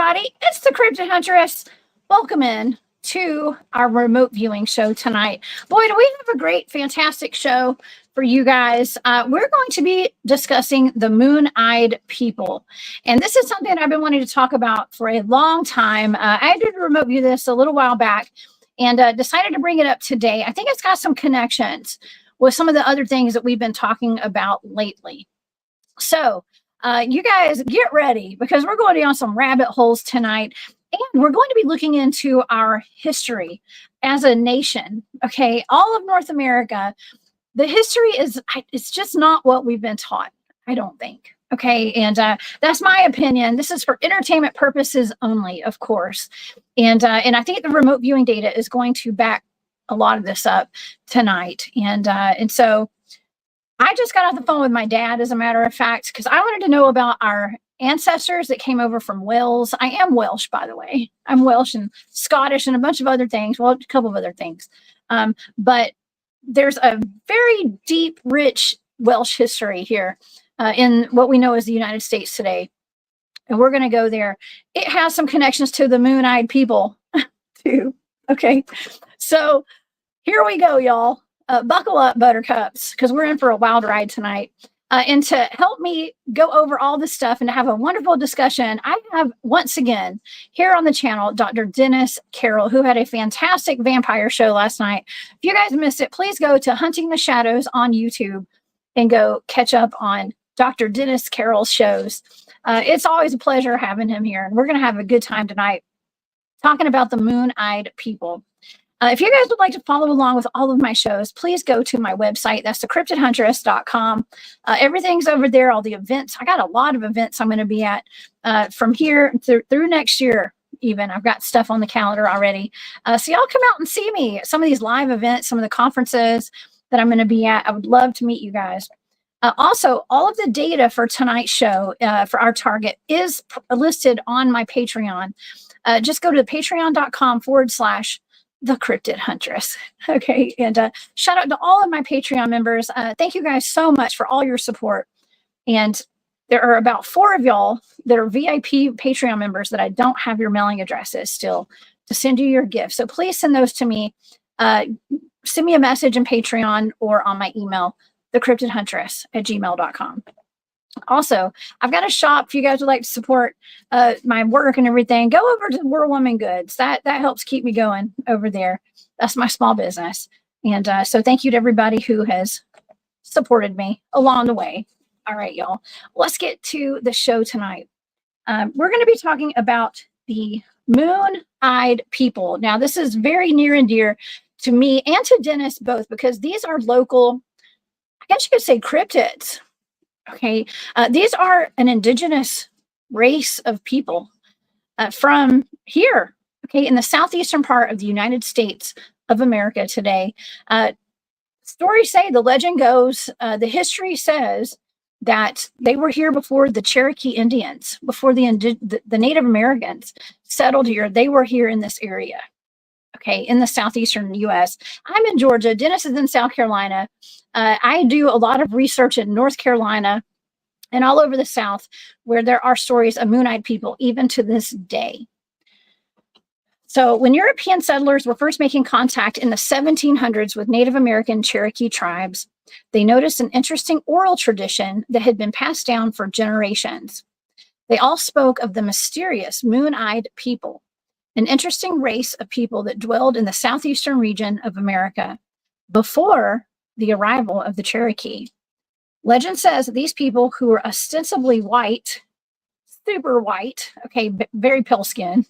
everybody. It's the Cryptid Huntress. Welcome in to our remote viewing show tonight. Boy, do we have a great, fantastic show for you guys. We're going to be discussing the moon-eyed people. And this is something I've been wanting to talk about for a long time. I did remote view this a little while back and decided to bring it up today. I think it's got some connections with some of the other things that we've been talking about lately. So, you guys get ready because we're going down some rabbit holes tonight, and we're going to be looking into our history as a nation. Okay, all of North America, the history it's just not what we've been taught, I don't think. Okay, and that's my opinion. This is for entertainment purposes only, of course, and I think the remote viewing data is going to back a lot of this up tonight, and so I just got off the phone with my dad, as a matter of fact, because I wanted to know about our ancestors that came over from Wales. I am Welsh, by the way. I'm Welsh and Scottish and a bunch of other things. Well, a couple of other things. But there's a very deep, rich Welsh history here in what we know as the United States today. And we're going to go there. It has some connections to the moon-eyed people, too. Okay. So here we go, y'all. Buckle up, buttercups, because we're in for a wild ride tonight. And to help me go over all this stuff and to have a wonderful discussion, I have, once again, here on the channel, Dr. Dennis Carroll, who had a fantastic vampire show last night. If you guys missed it, please go to Hunting the Shadows on YouTube and go catch up on Dr. Dennis Carroll's shows. It's always a pleasure having him here, and we're going to have a good time tonight talking about the moon-eyed people. If you guys would like to follow along with all of my shows, please go to my website. That's thecryptidhuntress.com. Everything's over there, all the events. I got a lot of events I'm going to be at from here through next year even. I've got stuff on the calendar already. So y'all come out and see me at some of these live events, some of the conferences that I'm going to be at. I would love to meet you guys. Also, all of the data for tonight's show for our target is listed on my Patreon. Just go to patreon.com/The Cryptid Huntress. Okay, and shout out to all of my Patreon members. Thank you guys so much for all your support. And there are about 4 of y'all that are VIP Patreon members that I don't have your mailing addresses still to send you your gifts. So please send those to me. Send me a message in Patreon or on my email, thecryptidhuntress@gmail.com. Also, I've got a shop if you guys would like to support my work and everything. Go over to We're Woman Goods. That helps keep me going over there. That's my small business. And so thank you to everybody who has supported me along the way. All right, y'all. Let's get to the show tonight. We're going to be talking about the moon-eyed people. Now, this is very near and dear to me and to Dennis both, because these are local, I guess you could say, cryptids. Okay, these are an indigenous race of people from here, okay, in the southeastern part of the United States of America today. Stories say, the legend goes, the history says that they were here before the Cherokee Indians, before the Native Americans settled here. They were here in this area, okay, in the southeastern U.S. I'm in Georgia. Dennis is in South Carolina. I do a lot of research in North Carolina and all over the South, where there are stories of moon-eyed people, even to this day. So when European settlers were first making contact in the 1700s with Native American Cherokee tribes, they noticed an interesting oral tradition that had been passed down for generations. They all spoke of the mysterious moon-eyed people, an interesting race of people that dwelled in the southeastern region of America before the arrival of the Cherokee. Legend says that these people, who were ostensibly white, super white, okay, very pale skin,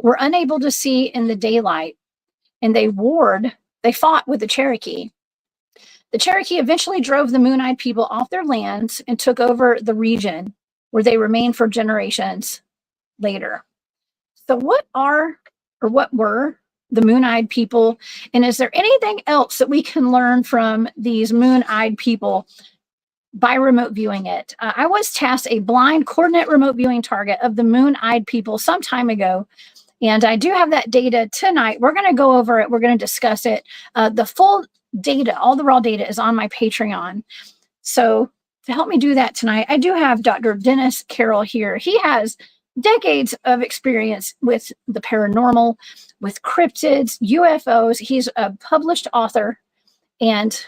were unable to see in the daylight, and they fought with the Cherokee. The Cherokee eventually drove the moon-eyed people off their lands and took over the region, where they remained for generations later. So what were the moon-eyed people, and is there anything else that we can learn from these moon-eyed people by remote viewing it? I was tasked a blind coordinate remote viewing target of the moon-eyed people some time ago, and I do have that data tonight. We're going to go over it. We're going to discuss it. The full data, all the raw data, is on my Patreon. So to help me do that tonight, I do have Dr. Dennis Carroll here. He has decades of experience with the paranormal, with cryptids, UFOs. He's a published author and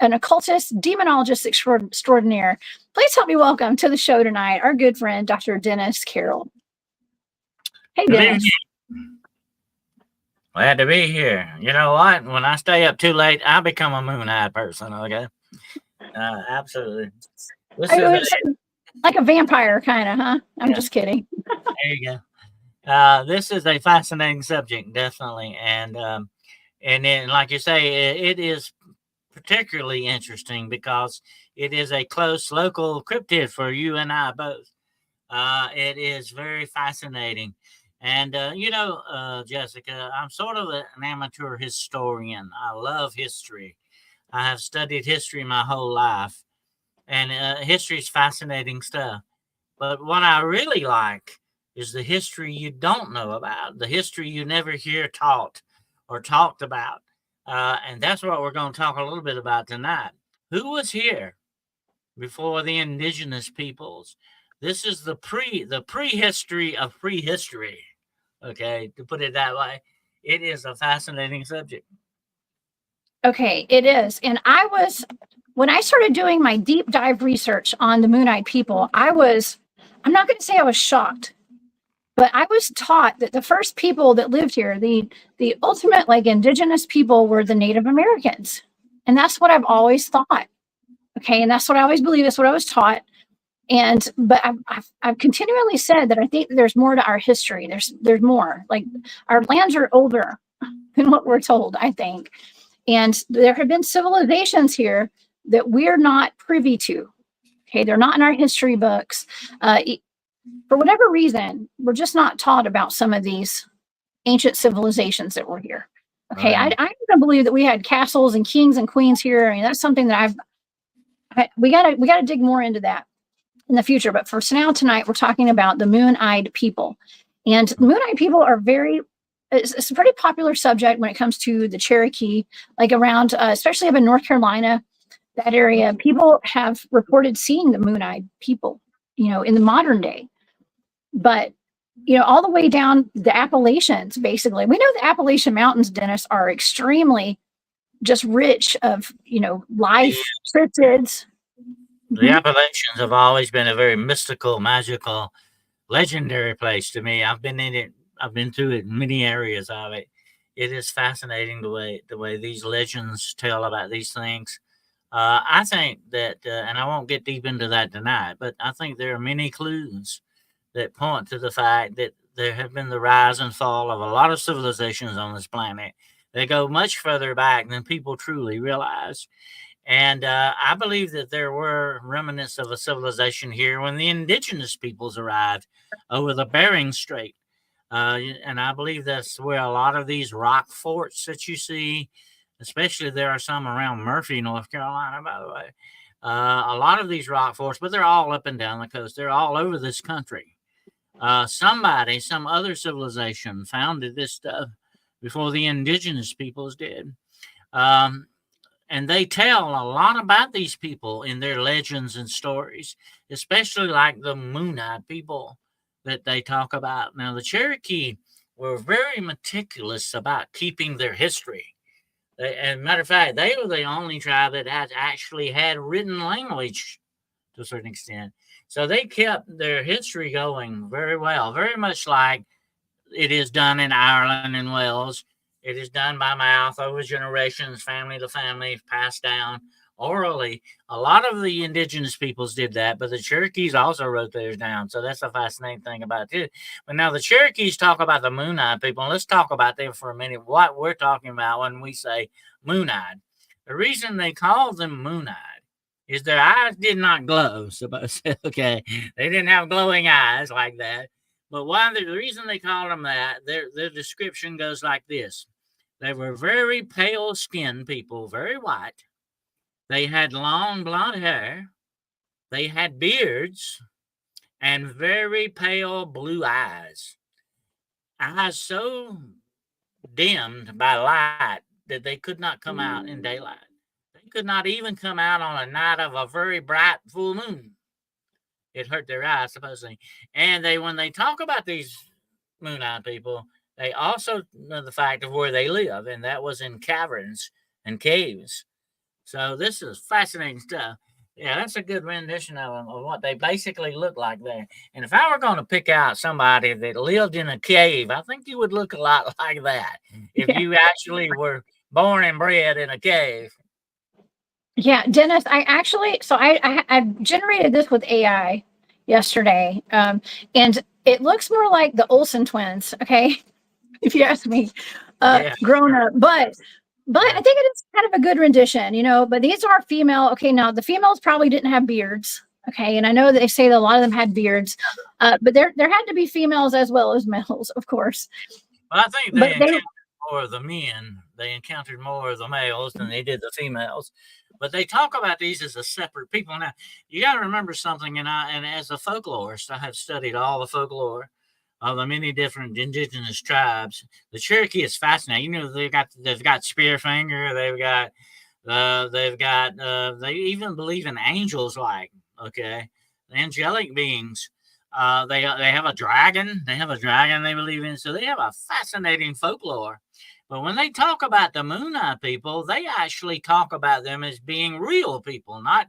an occultist, demonologist extraordinaire. Please help me welcome to the show tonight our good friend, Dr. Dennis Carroll. Hey, Dennis. Glad to be here. You know what? When I stay up too late, I become a moon-eyed person. Okay, absolutely. Like a vampire, kind of, huh? I'm just kidding. There you go. This is a fascinating subject, definitely, and then, like you say, it is particularly interesting because it is a close local cryptid for you and I both. It is very fascinating. And, Jessica, I'm sort of an amateur historian. I love history. I have studied history my whole life. And history is fascinating stuff. But what I really like is the history you don't know about, the history you never hear taught or talked about. And that's what we're going to talk a little bit about tonight. Who was here before the indigenous peoples? This is the prehistory of prehistory. Okay, to put it that way. It is a fascinating subject. Okay, it is. And when I started doing my deep dive research on the Moon-eyed people, I'm not going to say I was shocked, but I was taught that the first people that lived here, the ultimate like indigenous people, were the Native Americans. And that's what I've always thought. Okay, and that's what I always believe. That's what I was taught. But I've continually said that I think there's more to our history. There's more. Like, our lands are older than what we're told, I think. And there have been civilizations here that we're not privy to. Okay, they're not in our history books. For whatever reason, we're just not taught about some of these ancient civilizations that were here. Okay, right. I even believe that we had castles and kings and queens here. I mean, that's something that we gotta dig more into that in the future. But for now, tonight, we're talking about the Moon-eyed people. And the Moon-eyed people are it's a pretty popular subject when it comes to the Cherokee, like around, especially up in North Carolina, that area. People have reported seeing the Moon-eyed people, in the modern day. But, all the way down the Appalachians, basically. We know the Appalachian Mountains, Dennis, are extremely just rich of, life, cryptids. The Appalachians have always been a very mystical, magical, legendary place to me. I've been in it. I've been through it in many areas of it. It is fascinating the way these legends tell about these things. I think that, and I won't get deep into that tonight, but I think there are many clues that point to the fact that there have been the rise and fall of a lot of civilizations on this planet. They go much further back than people truly realize. And I believe that there were remnants of a civilization here when the indigenous peoples arrived over the Bering Strait. And I believe that's where a lot of these rock forts that you see, especially there are some around Murphy, North Carolina, by the way. A lot of these rock forts, but they're all up and down the coast. They're all over this country. Some other civilization founded this stuff before the indigenous peoples did. And they tell a lot about these people in their legends and stories, especially like the Moon-eyed people that they talk about. Now, the Cherokee were very meticulous about keeping their history. And matter of fact, they were the only tribe that actually had written language to a certain extent. So they kept their history going very well, very much like it is done in Ireland and Wales. It is done by mouth over generations, family to family, passed down orally. A lot of the indigenous peoples did that, but the Cherokees also wrote theirs down. So that's a fascinating thing about it. But now the Cherokees talk about the Moon-eyed people. And let's talk about them for a minute, what we're talking about when we say Moon-eyed. The reason they call them Moon-eyed is their eyes did not glow. Okay, they didn't have glowing eyes like that. But the reason they call them that, their description goes like this. They were very pale-skinned people, very white. They had long blonde hair. They had beards and very pale blue eyes. Eyes so dimmed by light that they could not come out in daylight. They could not even come out on a night of a very bright full moon. it hurt their eyes supposedly. And when they talk about these moon-eye people, they also know the fact of where they live, and that was in caverns and caves. So this is fascinating stuff. Yeah, that's a good rendition of what they basically look like there. And if I were going to pick out somebody that lived in a cave, I think you would look a lot like that if Yeah. you actually were born and bred in a cave. Yeah, Dennis, I actually, so I generated this with AI yesterday, and it looks more like the Olsen twins, okay, if you ask me, Yeah. grown up, but I think it is kind of a good rendition, but these are female. Okay, now the females probably didn't have beards, okay, and I know they say that a lot of them had beards, but there had to be females as well as males, of course. Well, I think But they they, encountered more of the men. They encountered more of the males than they did the females. But they talk about these as a separate people. Now, you got to remember something, and as a folklorist, I have studied all the folklore of the many different indigenous tribes. The Cherokee is fascinating. They've got Spearfinger. They even believe in angels, like, okay, angelic beings. They have a dragon. They have a dragon they believe in. So they have a fascinating folklore. But when they talk about the Moon-eye people, they actually talk about them as being real people, not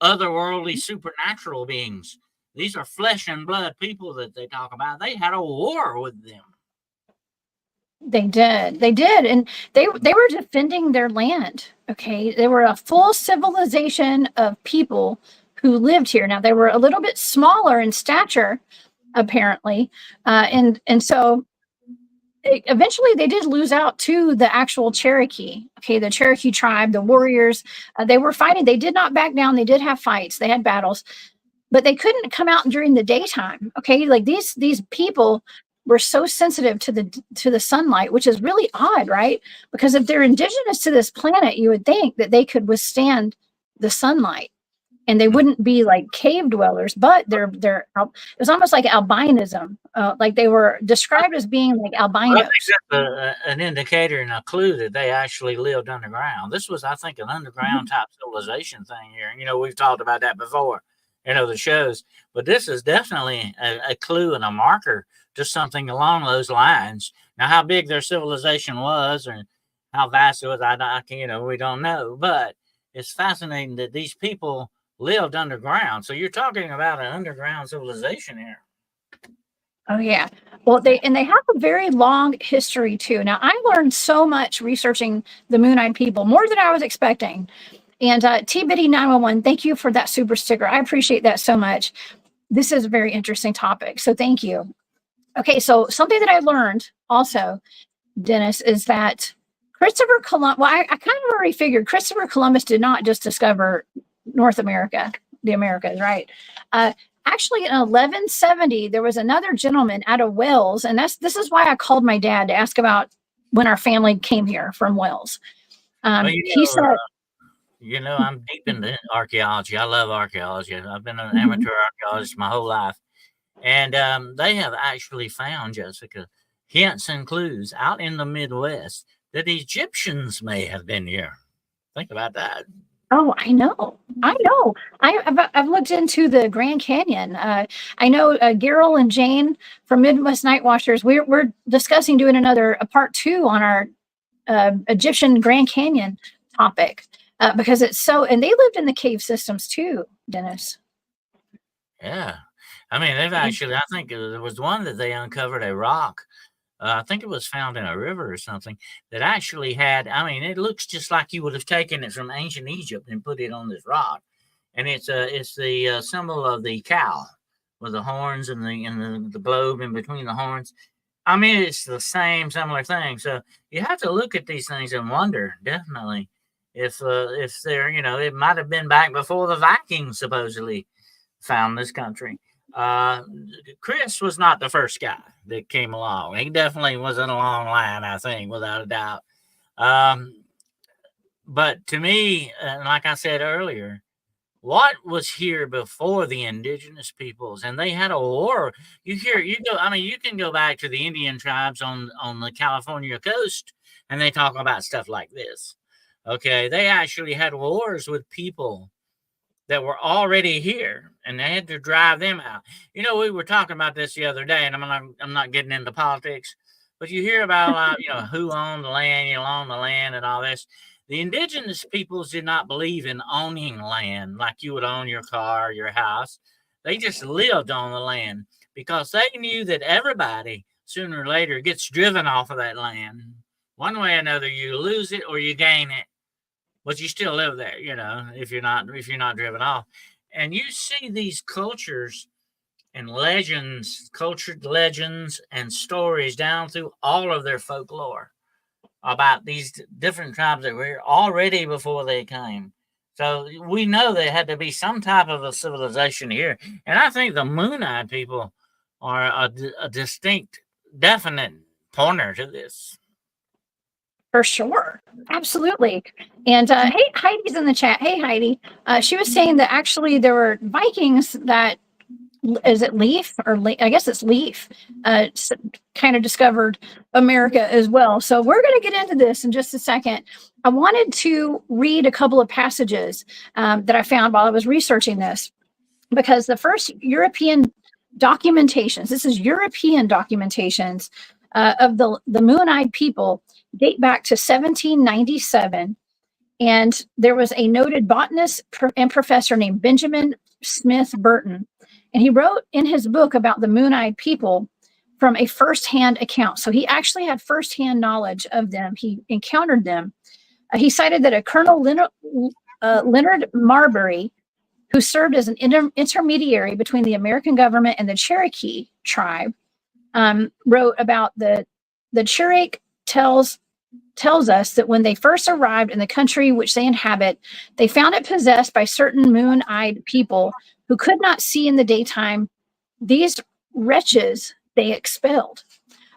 otherworldly supernatural beings. These are flesh and blood people that they talk about. They had a war with them. They did, and they were defending their land. Okay, they were a full civilization of people who lived here. Now they were a little bit smaller in stature, apparently, and so eventually they did lose out to the actual Cherokee. Okay, the Cherokee tribe, the warriors, they were fighting. They did not back down. They did have fights. They had battles, but they couldn't come out during the daytime. Okay, like these people were so sensitive to the sunlight, which is really odd, right? Because if they're indigenous to this planet, you would think that they could withstand the sunlight and they wouldn't be like cave dwellers, but it was almost like albinism. Like they were described as being like Well, I think albinos. that's an indicator and a clue that they actually lived underground. This was, I think, an underground type civilization thing here. And, we've talked about that before, the shows. But this is definitely a clue and a marker to something along those lines. Now, how big their civilization was and how vast it was, we don't know. But it's fascinating that these people lived underground. So you're talking about an underground civilization here. Oh yeah. Well, they have a very long history too. Now, I learned so much researching the Moon-eyed people, more than I was expecting. And T-Bitty 911, thank you for that super sticker. I appreciate that so much. This is a very interesting topic. So thank you. Okay, so something that I learned also, Dennis, is that Christopher Columbus, well, I kind of already figured Christopher Columbus did not just discover North America, the Americas, right? Actually, in 1170, there was another gentleman out of Wales, and this is why I called my dad to ask about when our family came here from Wales. Well, He said, I'm deep into archaeology. I love archaeology. I've been an amateur archaeologist my whole life. And they have actually found, Jessica, hints and clues out in the Midwest that Egyptians may have been here. Think about that. oh, I know. I've looked into the Grand Canyon. I know Carroll and Jane from Midwest Night Watchers. We're discussing doing a part 2 on our Egyptian Grand Canyon topic because it's so. And they lived in the cave systems too, Dennis. Yeah. I mean, they've actually, I think there was one that they uncovered a rock. I think it was found in a river or something that actually had, it looks just like you would have taken it from ancient Egypt and put it on this rock. And it's the symbol of the cow with the horns and the globe in between the horns. It's the same similar thing. So you have to look at these things and wonder, definitely, if they're, it might have been back before the Vikings supposedly found this country. Chris was not the first guy that came along. He definitely was in a long line, I think, without a doubt. But to me, like I said earlier, what was here before the indigenous peoples? And they had a war. You can go back to the Indian tribes on the California coast, and they talk about stuff like this. Okay, they actually had wars with people that were already here, and they had to drive them out. You know, we were talking about this the other day, and I'm not getting into politics, but you hear about you know, who owned the land, you own the land, and all this. The indigenous peoples did not believe in owning land like you would own your car, your house. They just lived on the land because they knew that everybody sooner or later gets driven off of that land. One way or another, you lose it or you gain it, but you still live there, you know, if you're not driven off. And you see these cultures and legends, cultured legends and stories down through all of their folklore about these different tribes that were here already before they came. So we know there had to be some type of a civilization here. And I think the Moon-eyed people are a distinct, definite pointer to this. For sure. Absolutely. And hey, Heidi's in the chat. Hey, Heidi. She was saying that actually there were Vikings that, is it Leaf or I guess it's Leaf, kind of discovered America as well. So we're going to get into this in just a second. I wanted to read a couple of passages that I found while I was researching this, because the first European documentations, this is European documentations of the Moon-eyed people, date back to 1797. And there was a noted botanist and professor named Benjamin Smith Burton. And he wrote in his book about the Moon-eyed people from a firsthand account. So he actually had firsthand knowledge of them. He encountered them. He cited that a Colonel Leonard Marbury, who served as an intermediary between the American government and the Cherokee tribe, wrote about the Cherokee tells us that when they first arrived in the country which they inhabit, they found it possessed by certain moon-eyed people who could not see in the daytime. These wretches they expelled.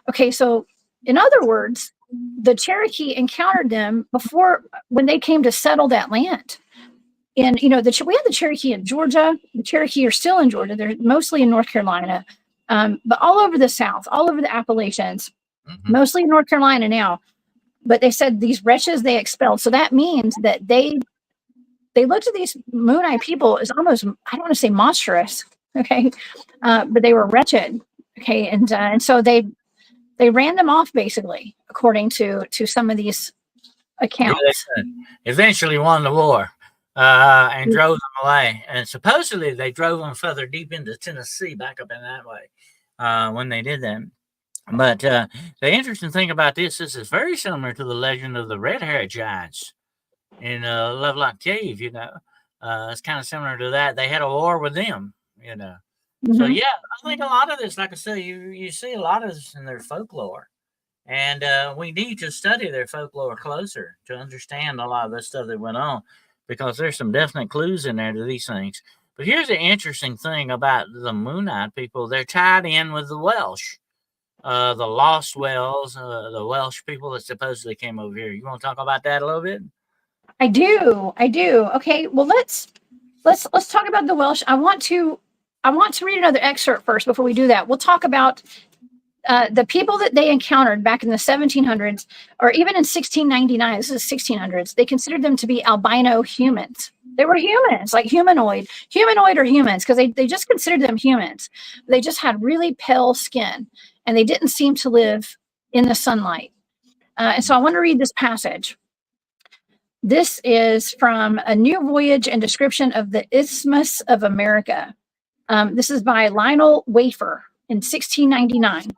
Okay, so in other words, the Cherokee encountered them before, when they came to settle that land. And, you know, we have the Cherokee in Georgia. The Cherokee are still in Georgia. They're mostly in North Carolina, but all over the South, all over the Appalachians, mostly in North Carolina now. But they said these wretches they expelled. So that means that they looked at these moon-eyed people as almost, I don't want to say monstrous, okay, but they were wretched, okay, and so they ran them off, basically, according to some of these accounts. Yeah, eventually won the war and drove them away. And supposedly they drove them further deep into Tennessee, back up in that way, when they did that. But the interesting thing about this is it's very similar to the legend of the red-haired giants in Lovelock Cave, you know. It's kind of similar to that. They had a war with them, you know. So, yeah, I think a lot of this, like I say, you see a lot of this in their folklore. And we need to study their folklore closer to understand a lot of the stuff that went on, because there's some definite clues in there to these things. But here's the interesting thing about the Moon-eyed people. They're tied in with the Welsh. The Lost Wells, the Welsh people that supposedly came over here. You want to talk about that a little bit? I do. Okay, well let's talk about the Welsh. I want to read another excerpt first before we do that. We'll talk about the people that they encountered back in the 1700s, or even in 1699. This is 1600s. They considered them to be albino humans. They were humans, like humanoid or humans, because they just considered them humans. They just had really pale skin, and they didn't seem to live in the sunlight. And so I want to read this passage. This is from A New Voyage and Description of the Isthmus of America. This is by Lionel Wafer in 1699.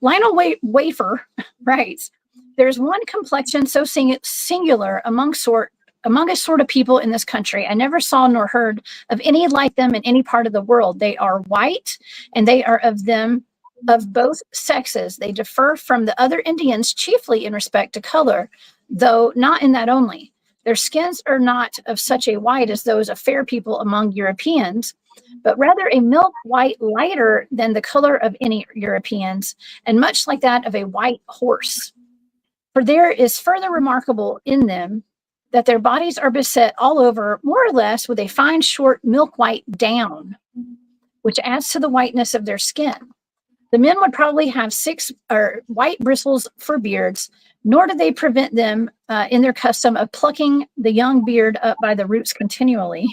Lionel Wafer writes, "There's one complexion so singular among a sort of people in this country. I never saw nor heard of any like them in any part of the world. They are white, and they are of both sexes. They differ from the other Indians chiefly in respect to color, though not in that only. Their skins are not of such a white as those of fair people among Europeans, but rather a milk white lighter than the color of any Europeans, and much like that of a white horse. For there is further remarkable in them that their bodies are beset all over, more or less, with a fine, short, milk white down, which adds to the whiteness of their skin. The men would probably have 6 white bristles for beards, nor do they prevent them in their custom of plucking the young beard up by the roots continually."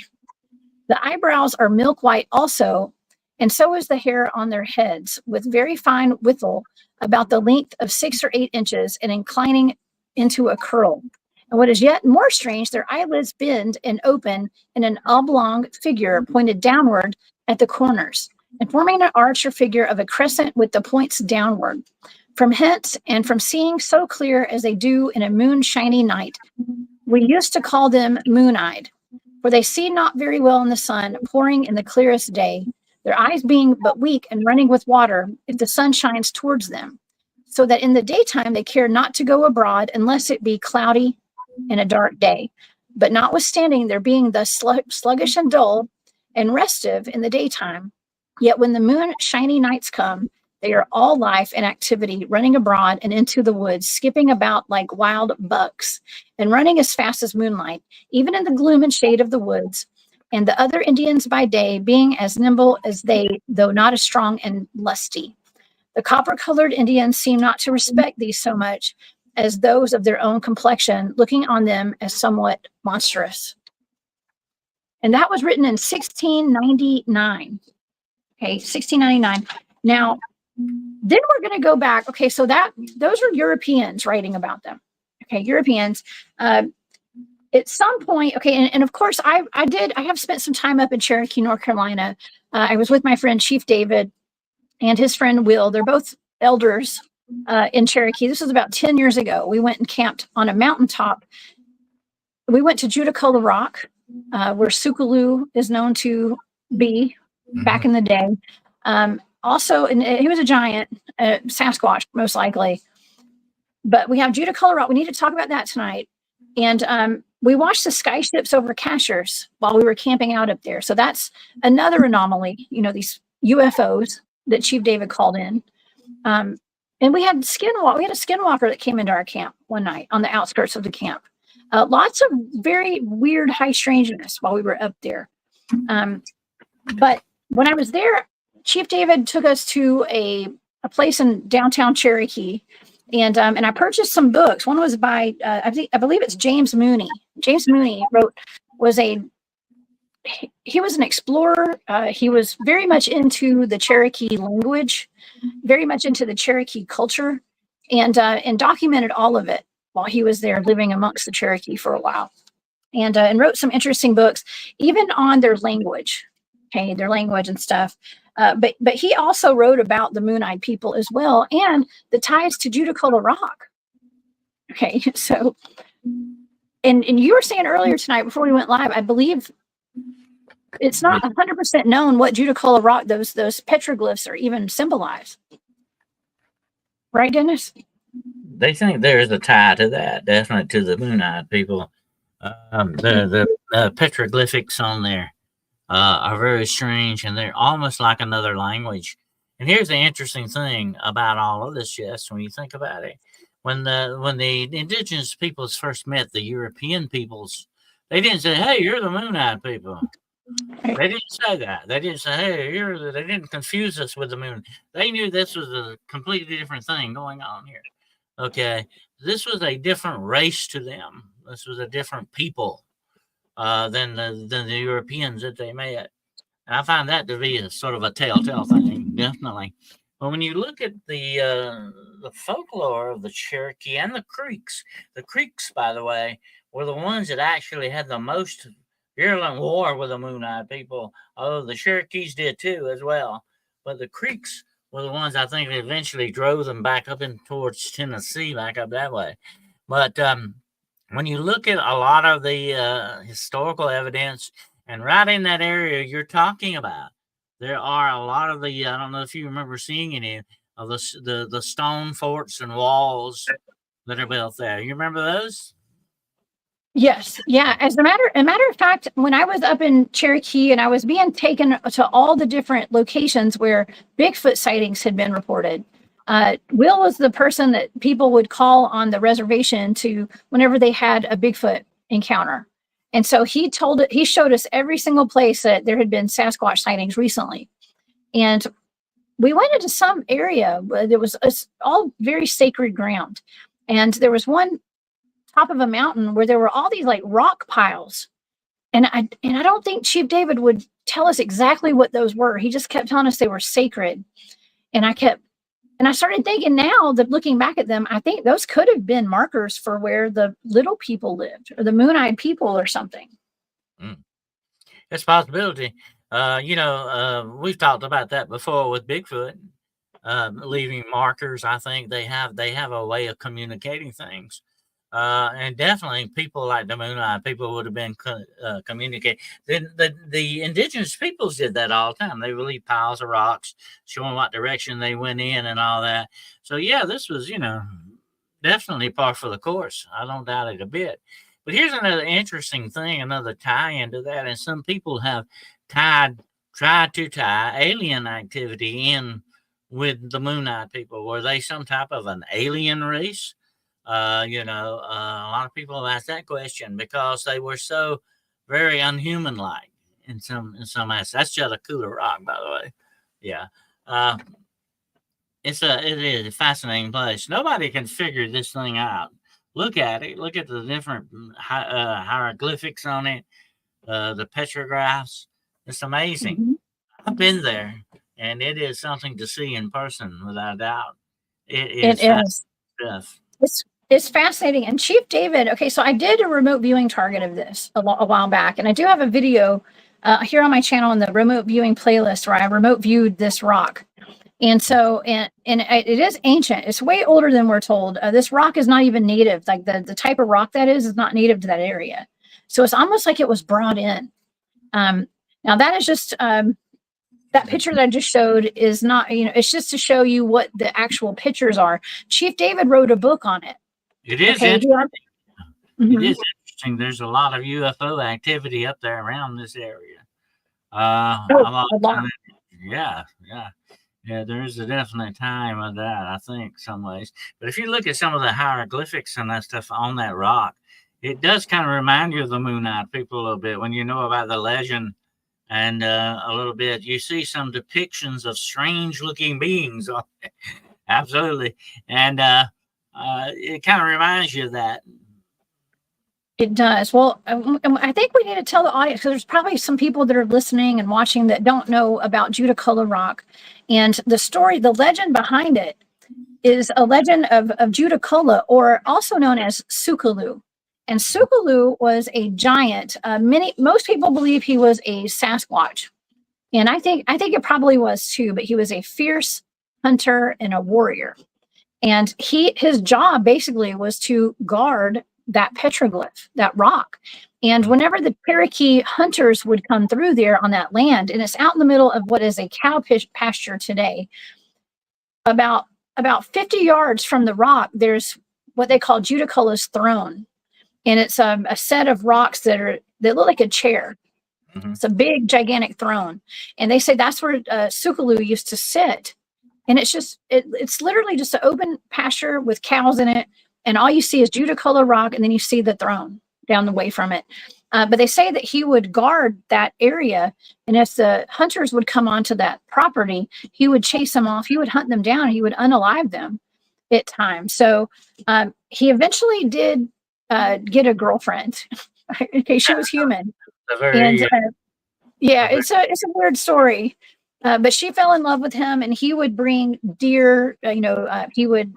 The eyebrows are milk white also, and so is the hair on their heads, with very fine withal about the length of 6 or 8 inches and inclining into a curl. And what is yet more strange, their eyelids bend and open in an oblong figure pointed downward at the corners, and forming an arch or figure of a crescent with the points downward. From hence, and from seeing so clear as they do in a moonshiny night, we used to call them moon-eyed, for they see not very well in the sun pouring in the clearest day, their eyes being but weak and running with water if the sun shines towards them, so that in the daytime they care not to go abroad unless it be cloudy and a dark day. But notwithstanding their being thus sluggish and dull and restive in the daytime, yet when the moon shiny nights come, they are all life and activity, running abroad and into the woods, skipping about like wild bucks, and running as fast as moonlight, even in the gloom and shade of the woods. And the other Indians by day being as nimble as they, though not as strong and lusty. The copper-colored Indians seem not to respect these so much as those of their own complexion, looking on them as somewhat monstrous. And that was written in 1699. Okay, 1699. Now, then we're going to go back. Okay, so those are Europeans writing about them. Okay, Europeans. At some point, okay, and of course, I have spent some time up in Cherokee, North Carolina. I was with my friend Chief David and his friend Will. They're both elders in Cherokee. This was about 10 years ago. We went and camped on a mountaintop. We went to Judaculla Rock, where Sukaloo is known to be back in the day. Also, and he was a giant, Sasquatch, most likely. But we have Judaculla Rock. We need to talk about that tonight. And we watched the sky ships over Cashers while we were camping out up there. So that's another anomaly, these UFOs that Chief David called in. And we had a skinwalker that came into our camp one night on the outskirts of the camp. Lots of very weird high strangeness while we were up there. But when I was there, Chief David took us to a place in downtown Cherokee, and I purchased some books. One was by I believe it's James Mooney. James Mooney was an explorer. He was very much into the Cherokee language, very much into the Cherokee culture, and documented all of it while he was there living amongst the Cherokee for a while, and wrote some interesting books, even on their language. Okay, their language and stuff. But he also wrote about the Moon-Eyed people as well, and the ties to Judaculla Rock. Okay, so, and you were saying earlier tonight before we went live, I believe it's not 100% known what Judaculla Rock, those petroglyphs are even symbolize. Right, Dennis? They think there's a tie to that, definitely to the Moon-Eyed people. The petroglyphics on there are very strange, and they're almost like another language. And here's the interesting thing about all of this, Jess, when you think about it. When the indigenous peoples first met the European peoples, they didn't say, "Hey, you're the Moon-Eyed people." They didn't say that. They didn't say, "Hey, they didn't confuse us with the moon." They knew this was a completely different thing going on here. Okay, this was a different race to them. This was a different people than the Europeans that they met. And I find that to be a sort of a telltale thing, definitely. But when you look at the folklore of the Cherokee and the Creeks, by the way, were the ones that actually had the most virulent war with the Moon-Eyed people, although the Cherokees did too as well. But the Creeks were the ones I think that eventually drove them back up in towards Tennessee, back up that way. But when you look at a lot of the historical evidence, and right in that area you're talking about, there are a lot of the, I don't know if you remember seeing any of the stone forts and walls that are built there. You remember those? Yes. Yeah. As a matter of fact, when I was up in Cherokee and I was being taken to all the different locations where Bigfoot sightings had been reported, Will was the person that people would call on the reservation to whenever they had a Bigfoot encounter. And so he showed us every single place that there had been Sasquatch sightings recently. And we went into some area where there was all very sacred ground. And there was one top of a mountain where there were all these like rock piles. I don't think Chief David would tell us exactly what those were. He just kept telling us they were sacred. And I started thinking now that looking back at them, I think those could have been markers for where the little people lived, or the moon-eyed people or something. It's a possibility. We've talked about that before with Bigfoot, leaving markers. I think they have a way of communicating things. And definitely people like the moon-eyed people would have been communicating. The indigenous peoples did that all the time. They would leave piles of rocks showing what direction they went in and all that. So yeah, this was, definitely par for the course. I don't doubt it a bit. But here's another interesting thing, another tie into that. And some people have tried to tie alien activity in with the moon-eyed people. Were they some type of an alien race? A lot of people have asked that question because they were so very unhuman-like in some aspects. That's just a cooler rock, by the way. Yeah. It is a fascinating place. Nobody can figure this thing out. Look at it. Look at the different hieroglyphics on it, the petrographs. It's amazing. Mm-hmm. I've been there, and it is something to see in person, without a doubt. It is. Stuff. It's fascinating. And Chief David, okay, so I did a remote viewing target of this a while back, and I do have a video here on my channel in the remote viewing playlist where I remote viewed this rock. And so, and it is ancient. It's way older than we're told. This rock is not even native. Like the type of rock that is not native to that area. So it's almost like it was brought in. Now that is just, that picture that I just showed is not, it's just to show you what the actual pictures are. Chief David wrote a book on it. It is interesting. It is interesting. There's a lot of UFO activity up there around this area. A lot. Yeah. There is a definite time of that, I think, some ways. But if you look at some of the hieroglyphics and that stuff on that rock, it does kind of remind you of the moon-eyed people a little bit. When you know about the legend and a little bit, you see some depictions of strange-looking beings on it. Absolutely. And it kind of reminds you of that. It does. Well, I think we need to tell the audience, because there's probably some people that are listening and watching that don't know about Judaculla Rock. And the story, the legend behind it is a legend of Judaculla, or also known as Sukalu. And Sukalu was a giant. Most people believe he was a Sasquatch. And I think it probably was too, but he was a fierce hunter and a warrior. And his job basically was to guard that petroglyph, that rock. And whenever the Cherokee hunters would come through there on that land, and it's out in the middle of what is a cow pasture today, about 50 yards from the rock, there's what they call Judaculla's throne. And it's a set of rocks that look like a chair. Mm-hmm. It's a big, gigantic throne. And they say that's where Sukalu used to sit. And it's literally just an open pasture with cows in it. And all you see is Judaculla Rock, and then you see the throne down the way from it. But they say that he would guard that area. And if the hunters would come onto that property, he would chase them off. He would hunt them down. He would unalive them at times. So he eventually did get a girlfriend. Okay, she was human. It's a weird story. But she fell in love with him, and he would bring deer. He would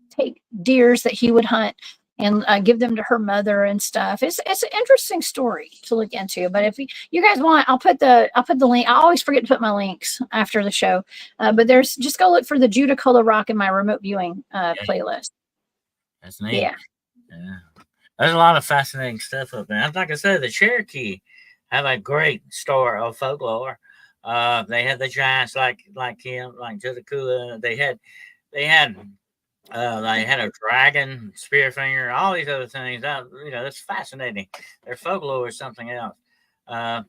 take deers that he would hunt and give them to her mother and stuff. It's an interesting story to look into. But if you guys want, I'll put the link. I always forget to put my links after the show. But just go look for the Judaculla Rock in my remote viewing playlist. That's neat. Yeah. There's a lot of fascinating stuff up there. Like I said, the Cherokee have a great story of folklore. They had the giants like him, like Judaculla. They had a dragon, spearfinger, all these other things. It's fascinating. Their folklore is something else. But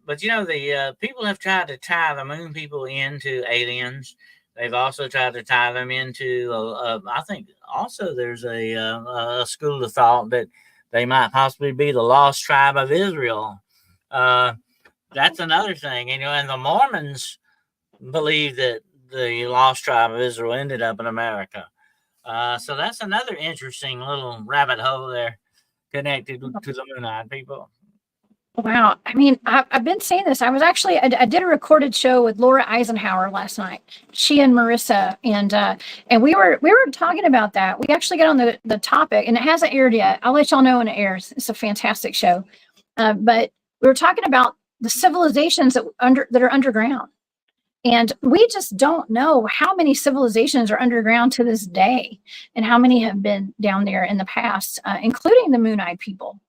the people have tried to tie the moon people into aliens. They've also tried to tie them into. I think also there's a school of thought that they might possibly be the lost tribe of Israel. That's another thing, and the Mormons believe that the lost tribe of Israel ended up in America. So that's another interesting little rabbit hole there connected to the moon-eyed people. Wow. I mean, I've been saying this. I did a recorded show with Laura Eisenhower last night. She and Marissa, and we were talking about that. We actually got on the topic, and it hasn't aired yet. I'll let y'all know when it airs. It's a fantastic show. But we were talking about the civilizations that are underground, and we just don't know how many civilizations are underground to this day, and how many have been down there in the past, including the Moon-eyed people.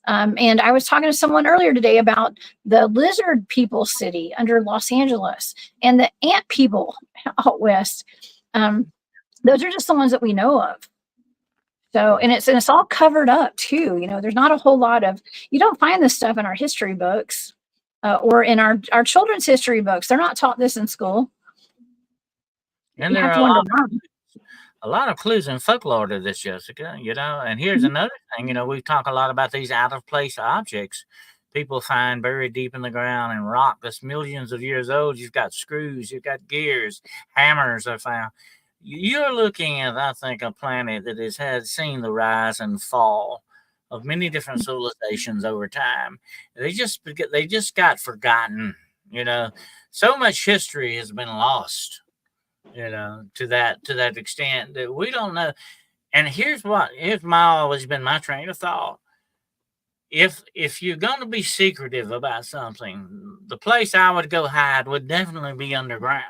And I was talking to someone earlier today about the lizard people city under Los Angeles and the ant people out west. Those are just the ones that we know of. So, and it's all covered up too. You know, there's not a whole lot of, you don't find this stuff in our history books, or in our children's history books. They're not taught this in school. And You there have are to wonder why. a lot of clues in folklore to this, Jessica, you know. And here's another thing, you know, we talk a lot about these out of place objects people find buried deep in the ground and rock that's millions of years old. You've got screws, you've got gears, hammers are found. You're looking at, I think, a planet that has seen the rise and fall of many different civilizations over time. They just got forgotten, you know. So much history has been lost, you know, to that extent that we don't know. And here's always been my train of thought. If you're going to be secretive about something, the place I would go hide would definitely be underground.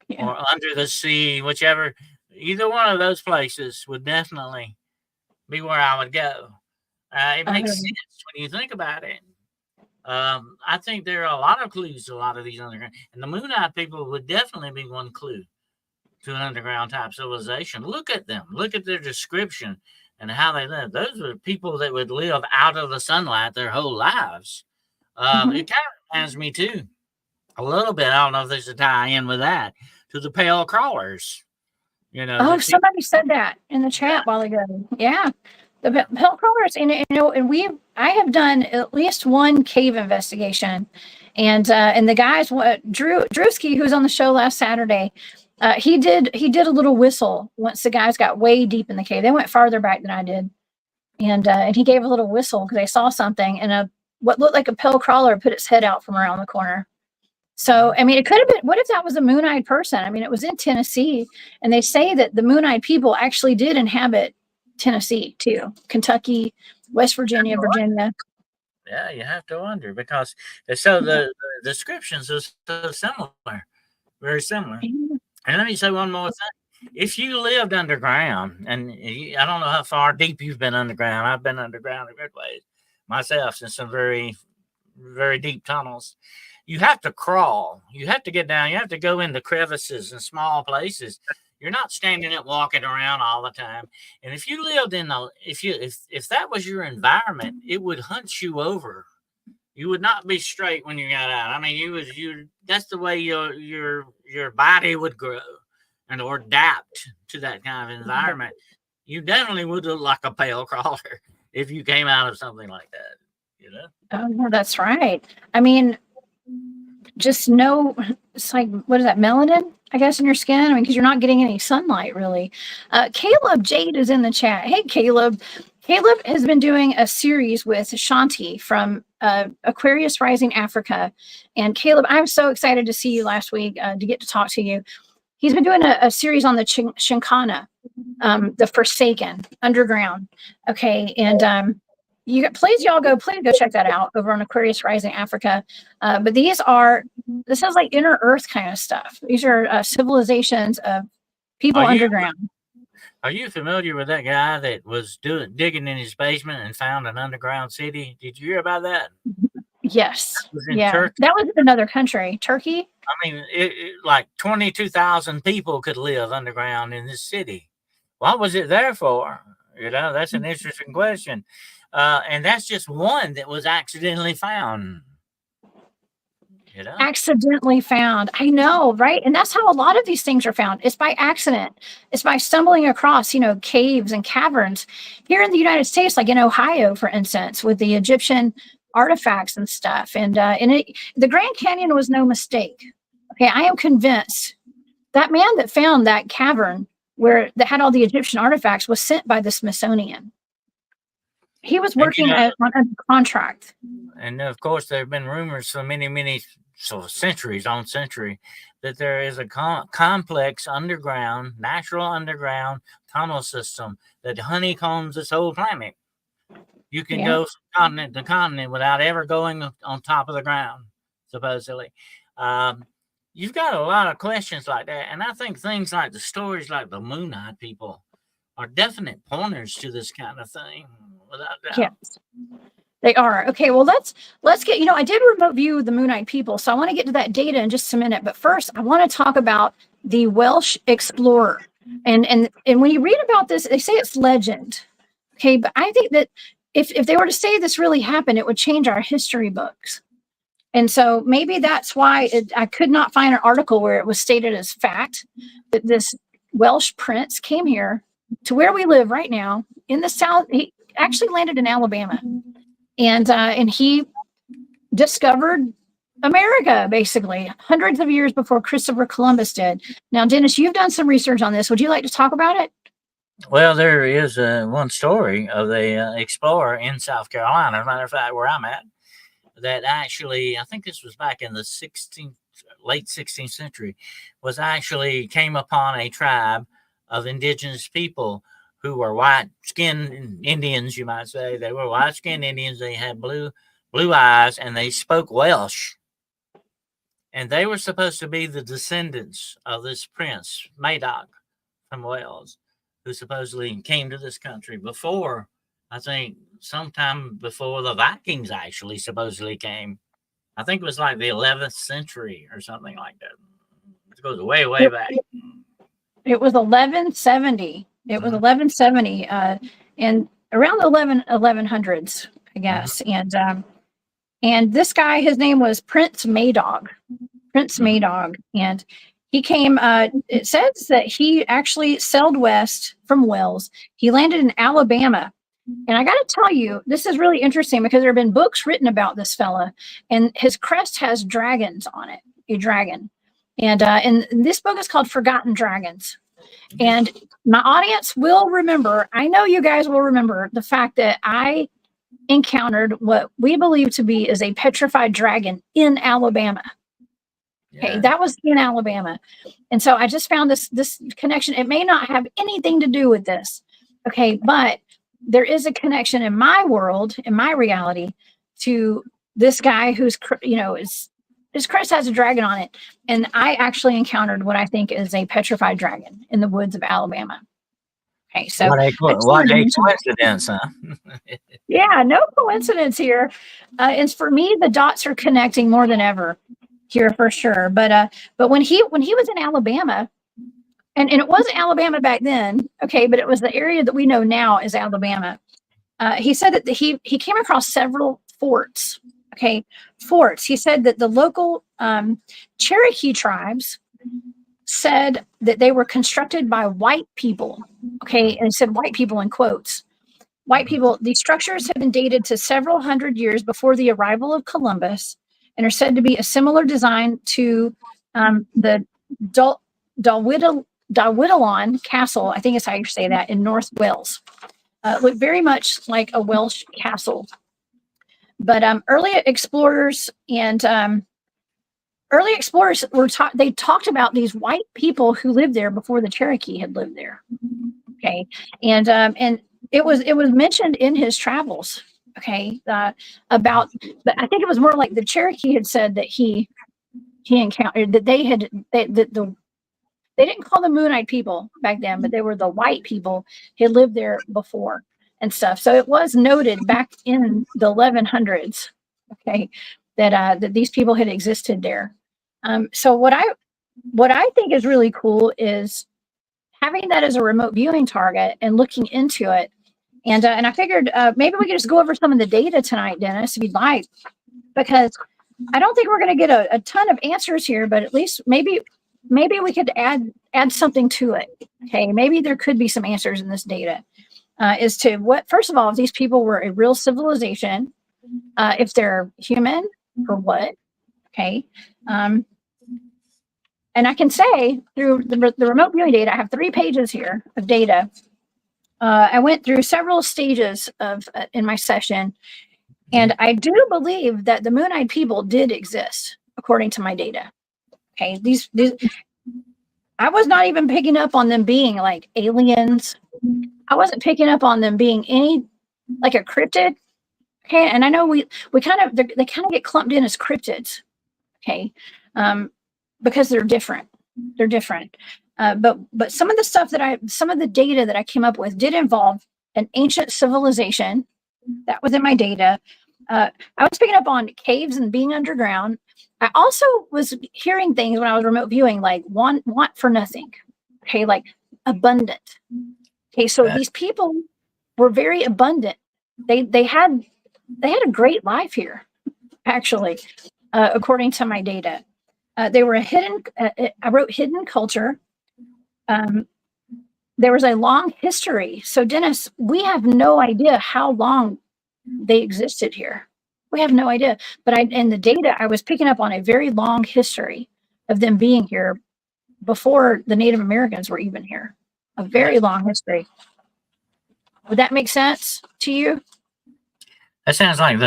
Yeah. Or under the sea, whichever. Either one of those places would definitely be where I would go. It makes sense when you think about it. I think there are a lot of clues to a lot of these underground, and the Moon-eyed people would definitely be one clue to an underground type civilization. Look at them. Look at their description and how they live. Those are people that would live out of the sunlight their whole lives. It kind of reminds me too, a little bit. I don't know if there's a tie in with that, to the pale crawlers. You know. Oh, somebody said that in the chat while ago. Yeah. The pale crawlers, and you know, and I have done at least one cave investigation, and the guys, Drewski, who was on the show last Saturday, he did a little whistle once the guys got way deep in the cave. They went farther back than I did, and he gave a little whistle because they saw something, and what looked like a pale crawler put its head out from around the corner. So, I mean, it could have been, what if that was a Moon-eyed person? I mean, it was in Tennessee, and they say that the Moon-eyed people actually did inhabit Tennessee too, Kentucky, West Virginia, Virginia. Yeah, you have to wonder, because the descriptions are so similar, very similar. And let me say one more thing. If you lived underground, and I don't know how far deep you've been underground. I've been underground a good ways myself in some very, very deep tunnels. You have to crawl. You have to get down. You have to go into crevices and small places. You're not standing up walking around all the time. And if you lived in if that was your environment, it would hunch you over. You would not be straight when you got out. I mean, that's the way your body would grow and or adapt to that kind of environment. You definitely would look like a pale crawler if you came out of something like that, you know? Oh, no, that's right. I mean, just know, it's like, what is that, melanin, I guess, in your skin? I mean, because you're not getting any sunlight, really. Caleb Jade is in the chat. Hey, Caleb. Caleb has been doing a series with Shanti from Aquarius Rising Africa. And Caleb, I'm so excited to see you last week, to get to talk to you. He's been doing a series on the Shinkana, the Forsaken, underground. Okay, and please go check that out over on Aquarius Rising Africa. But this is like inner earth kind of stuff. These are civilizations of people underground. Are you familiar with that guy that was digging in his basement and found an underground city? Did you hear about that? Yes. Turkey. That was in another country, Turkey. I mean, like 22,000 people could live underground in this city. What was it there for? You know, that's an interesting question. And that's just one that was accidentally found. You know? Accidentally found. I know, right? And that's how a lot of these things are found. It's by accident. It's by stumbling across, caves and caverns. Here in the United States, like in Ohio, for instance, with the Egyptian artifacts and stuff. And the Grand Canyon was no mistake. Okay, I am convinced that man that found that cavern that had all the Egyptian artifacts was sent by the Smithsonian. He was working on a contract. And of course, there have been rumors for many centuries on century that there is a complex underground, natural underground tunnel system that honeycombs this whole planet. You can go from continent to continent without ever going on top of the ground, supposedly. You've got a lot of questions like that. And I think things like the stories like the Moonite people are definite pointers to this kind of thing, without doubt. Yes, they are. Okay, well, let's get, I did remote view the Moonite people, so I want to get to that data in just a minute. But first, I want to talk about the Welsh explorer. And when you read about this, they say it's legend. Okay, but I think that if they were to say this really happened, it would change our history books. And so maybe that's why I could not find an article where it was stated as fact that this Welsh prince came here to where we live right now in the South. He actually landed in Alabama, and he discovered America basically hundreds of years before Christopher Columbus did. Now, Dennis, you've done some research on this. Would you like to talk about it? Well, there is one story of the explorer in South Carolina, as a matter of fact, where I'm at, that actually, I think this was back in the late 16th century, was actually came upon a tribe of indigenous people who were white-skinned Indians, you might say. They were white-skinned Indians. They had blue eyes, and they spoke Welsh. And they were supposed to be the descendants of this prince, Madoc, from Wales, who supposedly came to this country before, I think, sometime before the Vikings actually supposedly came. I think it was like the 11th century or something like that. It goes way back. It was 1170. It was 1170, and around the 1100s, I guess. And this guy, his name was Prince Madoc. And he came, it says that he actually sailed west from Wales. He landed in Alabama. And I got to tell you, this is really interesting because there have been books written about this fella, and his crest has dragons on it, a dragon. And this book is called Forgotten Dragons. And my audience will remember, I know you guys will remember the fact that I encountered what we believe to be is a petrified dragon in Alabama. Okay, that was in Alabama. And so I just found this connection. It may not have anything to do with this. Okay, but there is a connection in my world, in my reality, to this guy who's, his crest has a dragon on it. And I actually encountered what I think is a petrified dragon in the woods of Alabama. Okay, so what a coincidence, huh? Yeah, no coincidence here. And for me, the dots are connecting more than ever here for sure. But when he was in Alabama, and it wasn't Alabama back then, okay, but it was the area that we know now as Alabama. He said that he came across several forts. Okay, forts. He said that the local Cherokee tribes said that they were constructed by white people. Okay, and it said white people in quotes. White people. These structures have been dated to several hundred years before the arrival of Columbus, and are said to be a similar design to the Dalwyddelon Castle. I think is how you say that in North Wales. Look very much like a Welsh castle. But early explorers they talked about these white people who lived there before the Cherokee had lived there. Okay, and it was mentioned in his travels. Okay, about, but I think it was more like the Cherokee had said that he encountered that they didn't call them Moonite people back then, but they were the white people who had lived there before and stuff. So it was noted back in the 1100s, okay, that these people had existed there. So what I think is really cool is having that as a remote viewing target and looking into it. And I figured maybe we could just go over some of the data tonight, Dennis, if you'd like, because I don't think we're going to get a ton of answers here, but at least maybe we could add something to it. Okay, maybe there could be some answers in this data as to what, first of all, if these people were a real civilization, if they're human or what. Okay, and I can say through the remote viewing data, I have 3 pages here of data. I went through several stages of in my session, And I do believe that the moon-eyed people did exist, according to my data. Okay, these I was not even picking up on them being like aliens. I wasn't picking up on them being any like a cryptid. Okay, and I know we kind of they kind of get clumped in as cryptids. Okay, because they're different. They're different. But some of the stuff some of the data that I came up with did involve an ancient civilization. That was in my data. I was picking up on caves and being underground. I also was hearing things when I was remote viewing, like want for nothing. Okay, like abundant. Okay, so these people were very abundant. They had a great life here, actually, according to my data. They were a hidden. I wrote hidden culture. There was a long history. So, Dennis, we have no idea how long they existed here. We have no idea. But in the data, I was picking up on a very long history of them being here before the Native Americans were even here. A very long history. Would that make sense to you? That sounds like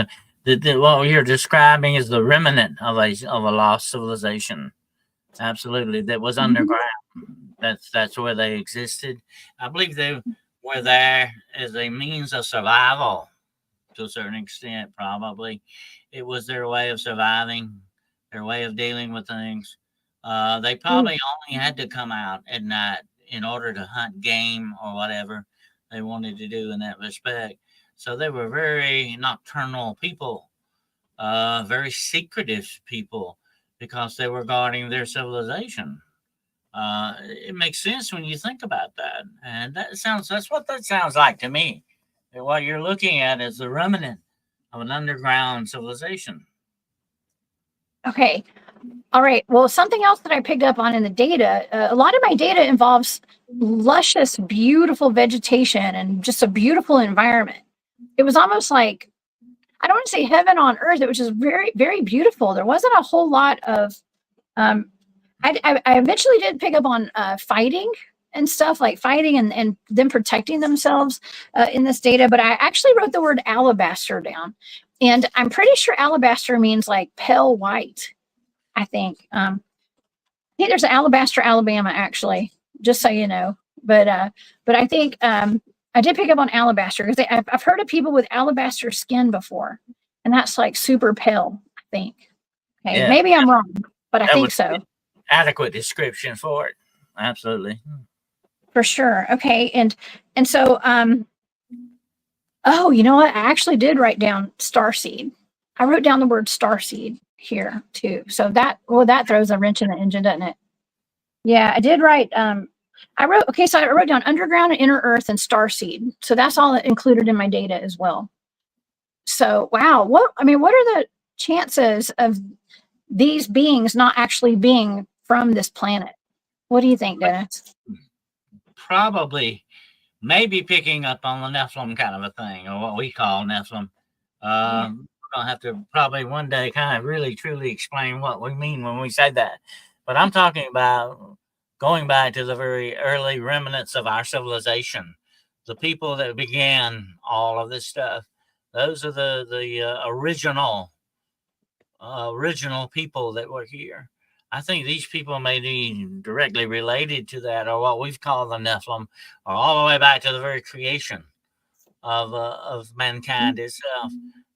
what you're describing is the remnant of a lost civilization. Absolutely, that was underground. That's where they existed. I believe they were there as a means of survival to a certain extent. Probably, it was their way of surviving, their way of dealing with things. They probably only had to come out at night in order to hunt game or whatever they wanted to do in that respect. So they were very nocturnal people, very secretive people, because they were guarding their civilization. It makes sense when you think about that. And that's what that sounds like to me. That what you're looking at is the remnant of an underground civilization. Okay. All right. Well, something else that I picked up on in the data, a lot of my data involves luscious, beautiful vegetation and just a beautiful environment. It was almost like, I don't want to say heaven on earth. It was just very, very beautiful. There wasn't a whole lot of, I eventually did pick up on fighting and stuff, like fighting and them protecting themselves in this data. But I actually wrote the word alabaster down. And I'm pretty sure alabaster means like pale white, I think. I think there's an Alabaster, Alabama, actually, just so you know. But I think I did pick up on alabaster because I've heard of people with alabaster skin before, and that's like super pale, I think. Okay, Yeah. maybe I'm wrong, but I think so. Adequate description for it. Absolutely. For sure. Okay, and so oh, you know what? I actually did write down starseed. I wrote down the word starseed here too. So that throws a wrench in the engine, doesn't it? Yeah, I did write. I wrote down underground and inner earth and starseed. So that's all included in my data as well. So wow, what are the chances of these beings not actually being from this planet? What do you think, Dennis? Probably, maybe picking up on the Nephilim kind of a thing, or what we call Nephilim. We're gonna have to probably one day kind of really truly explain what we mean when we say that. But I'm talking about going back to the very early remnants of our civilization, the people that began all of this stuff. Those are the original people that were here. I think these people may be directly related to that, or what we've called the Nephilim, or all the way back to the very creation of mankind itself.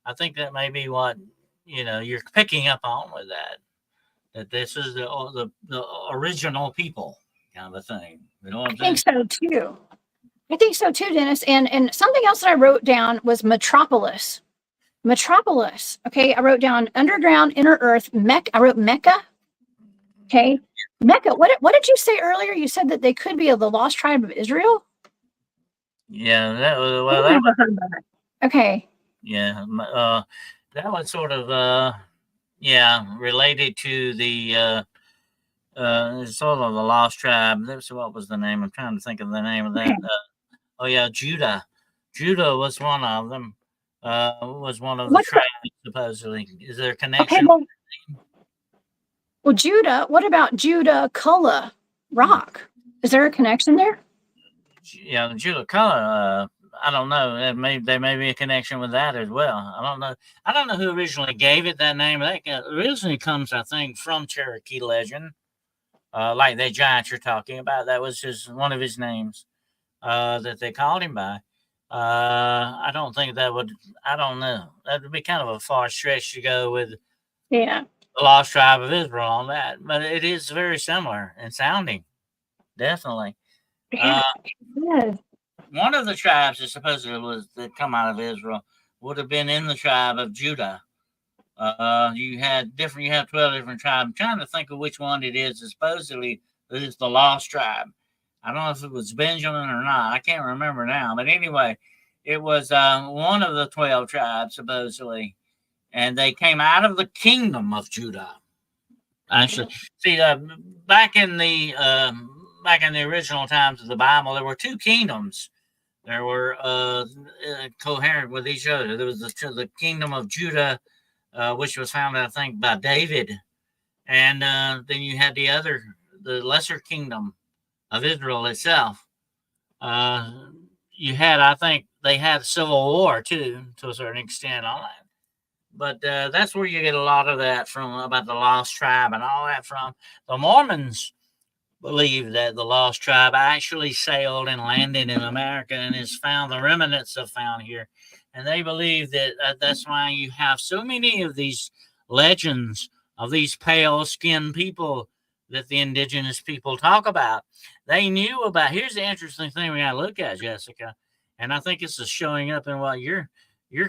I think that may be what you're picking up on with that. That this is the original people kind of a thing. You know what I'm saying? I think so too, Dennis. And something else that I wrote down was metropolis. Metropolis. Okay, I wrote down underground, inner earth, Mecca. I wrote Mecca. Okay, Mecca. What did you say earlier? You said that they could be of the lost tribe of Israel. Yeah, that was okay. Yeah, that was sort of related to the sort of the lost tribe. What was the name? I'm trying to think of the name of that. Judah. Judah was one of them. Was one of the tribes, supposedly. Is there a connection? Okay, well, Judah, what about Judah Kulla Rock? Is there a connection there? Yeah, the Judah Kulla, I don't know. There may be a connection with that as well. I don't know. I don't know who originally gave it that name. That originally comes, I think, from Cherokee legend, like that giant you're talking about. That was one of his names that they called him by. I don't think that would. I don't know. That would be kind of a far stretch to go with Yeah. the Lost Tribe of Israel on that, but it is very similar in sounding. Definitely. Yeah. One of the tribes that supposedly was that come out of Israel would have been in the tribe of Judah. You have 12 different tribes. I'm trying to think of which one it is. Supposedly it is the lost tribe. I don't know if it was Benjamin or not. I can't remember now. But anyway, it was one of the 12 tribes supposedly, and they came out of the kingdom of Judah. Actually, see, back in the original times of the Bible, there were two kingdoms. There were coherent with each other. There was the kingdom of Judah, which was founded, I think, by David, and then you had the lesser kingdom of Israel itself. You had, I think, they had civil war too, to a certain extent on that. But that's where you get a lot of that from, about the lost tribe and all that from. The Mormons believe that the lost tribe actually sailed and landed in America and the remnants are found here. And they believe that that's why you have so many of these legends of these pale-skinned people that the indigenous people talk about. They knew about, here's the interesting thing we got to look at, Jessica, and I think this is showing up in what you're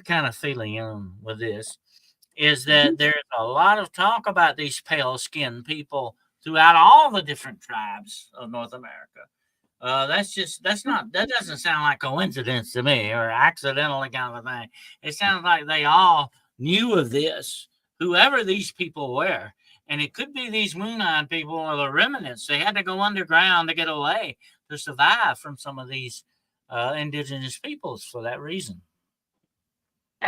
kind of feeling with this, is that there's a lot of talk about these pale-skinned people throughout all the different tribes of North America. That doesn't sound like coincidence to me or accidentally kind of a thing. It sounds like they all knew of this, whoever these people were. And it could be these moon-eyed people or the remnants. They had to go underground to get away to survive from some of these indigenous peoples for that reason.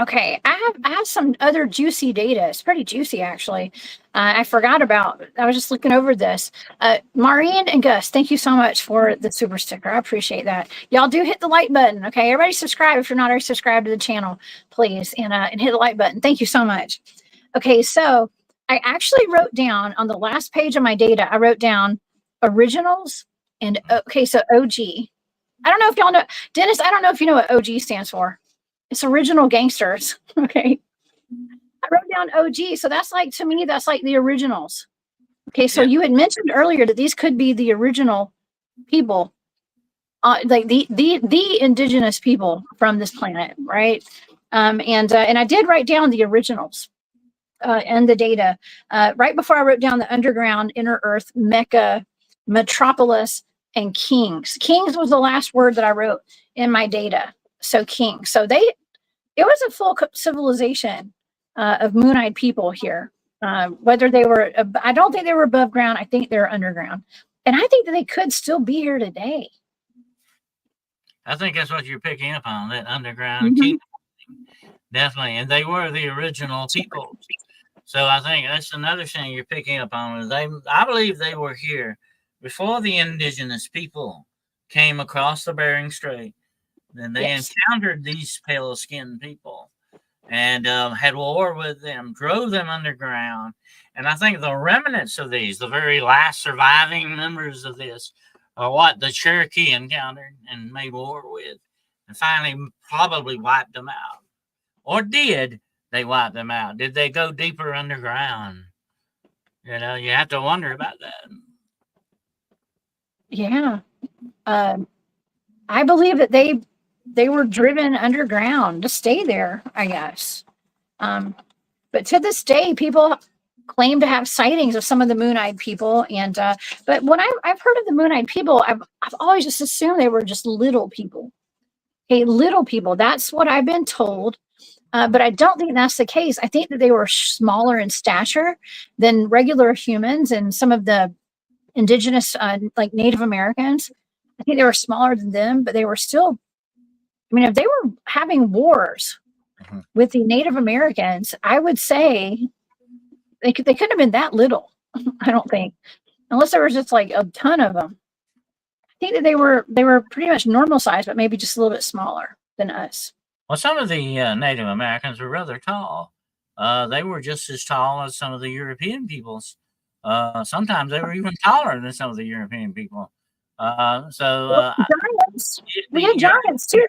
Okay, I have some other juicy data. It's pretty juicy, actually. I forgot about. I was just looking over this. Maureen and Gus, thank you so much for the super sticker. I appreciate that. Y'all do hit the like button, okay? Everybody subscribe if you're not already subscribed to the channel, please, and hit the like button. Thank you so much. Okay, so I actually wrote down on the last page of my data. I wrote down originals and okay, so OG. I don't know if y'all know, Dennis. I don't know if you know what OG stands for. It's original gangsters. Okay. I wrote down OG. So that's like, to me, that's like the originals. Okay. So you had mentioned earlier that these could be the original people, like the indigenous people from this planet. Right. And I did write down the originals and the data right before I wrote down the underground, inner earth, Mecca, metropolis, and kings. Kings was the last word that I wrote in my data. So king. So it was a full civilization of moon-eyed people here. Whether they were, I don't think they were above ground. I think they're underground. And I think that they could still be here today. I think that's what you're picking up on, that underground kingdom. Definitely. And they were the original people. So I think that's another thing you're picking up on. I believe they were here before the indigenous people came across the Bering Strait. Then they encountered these pale-skinned people and had war with them, drove them underground. And I think the remnants of these, the very last surviving members of this, are what the Cherokee encountered and made war with, and finally probably wiped them out. Or did they wipe them out? Did they go deeper underground? You know, you have to wonder about that. Yeah. I believe that they were driven underground to stay there, I guess. But to this day, people claim to have sightings of some of the moon-eyed people. And but when I've heard of the moon-eyed people, I've always just assumed they were just little people. Okay, little people. That's what I've been told. But I don't think that's the case. I think that they were smaller in stature than regular humans and some of the indigenous, like Native Americans. I think they were smaller than them, but they were still, I mean, if they were having wars with the Native Americans, I would say they couldn't have been that little. I don't think, unless there was just like a ton of them. I think that they were pretty much normal size, but maybe just a little bit smaller than us. Well, some of the Native Americans were rather tall. They were just as tall as some of the European peoples. Sometimes they were even taller than some of the European people. Giants. We had giants too.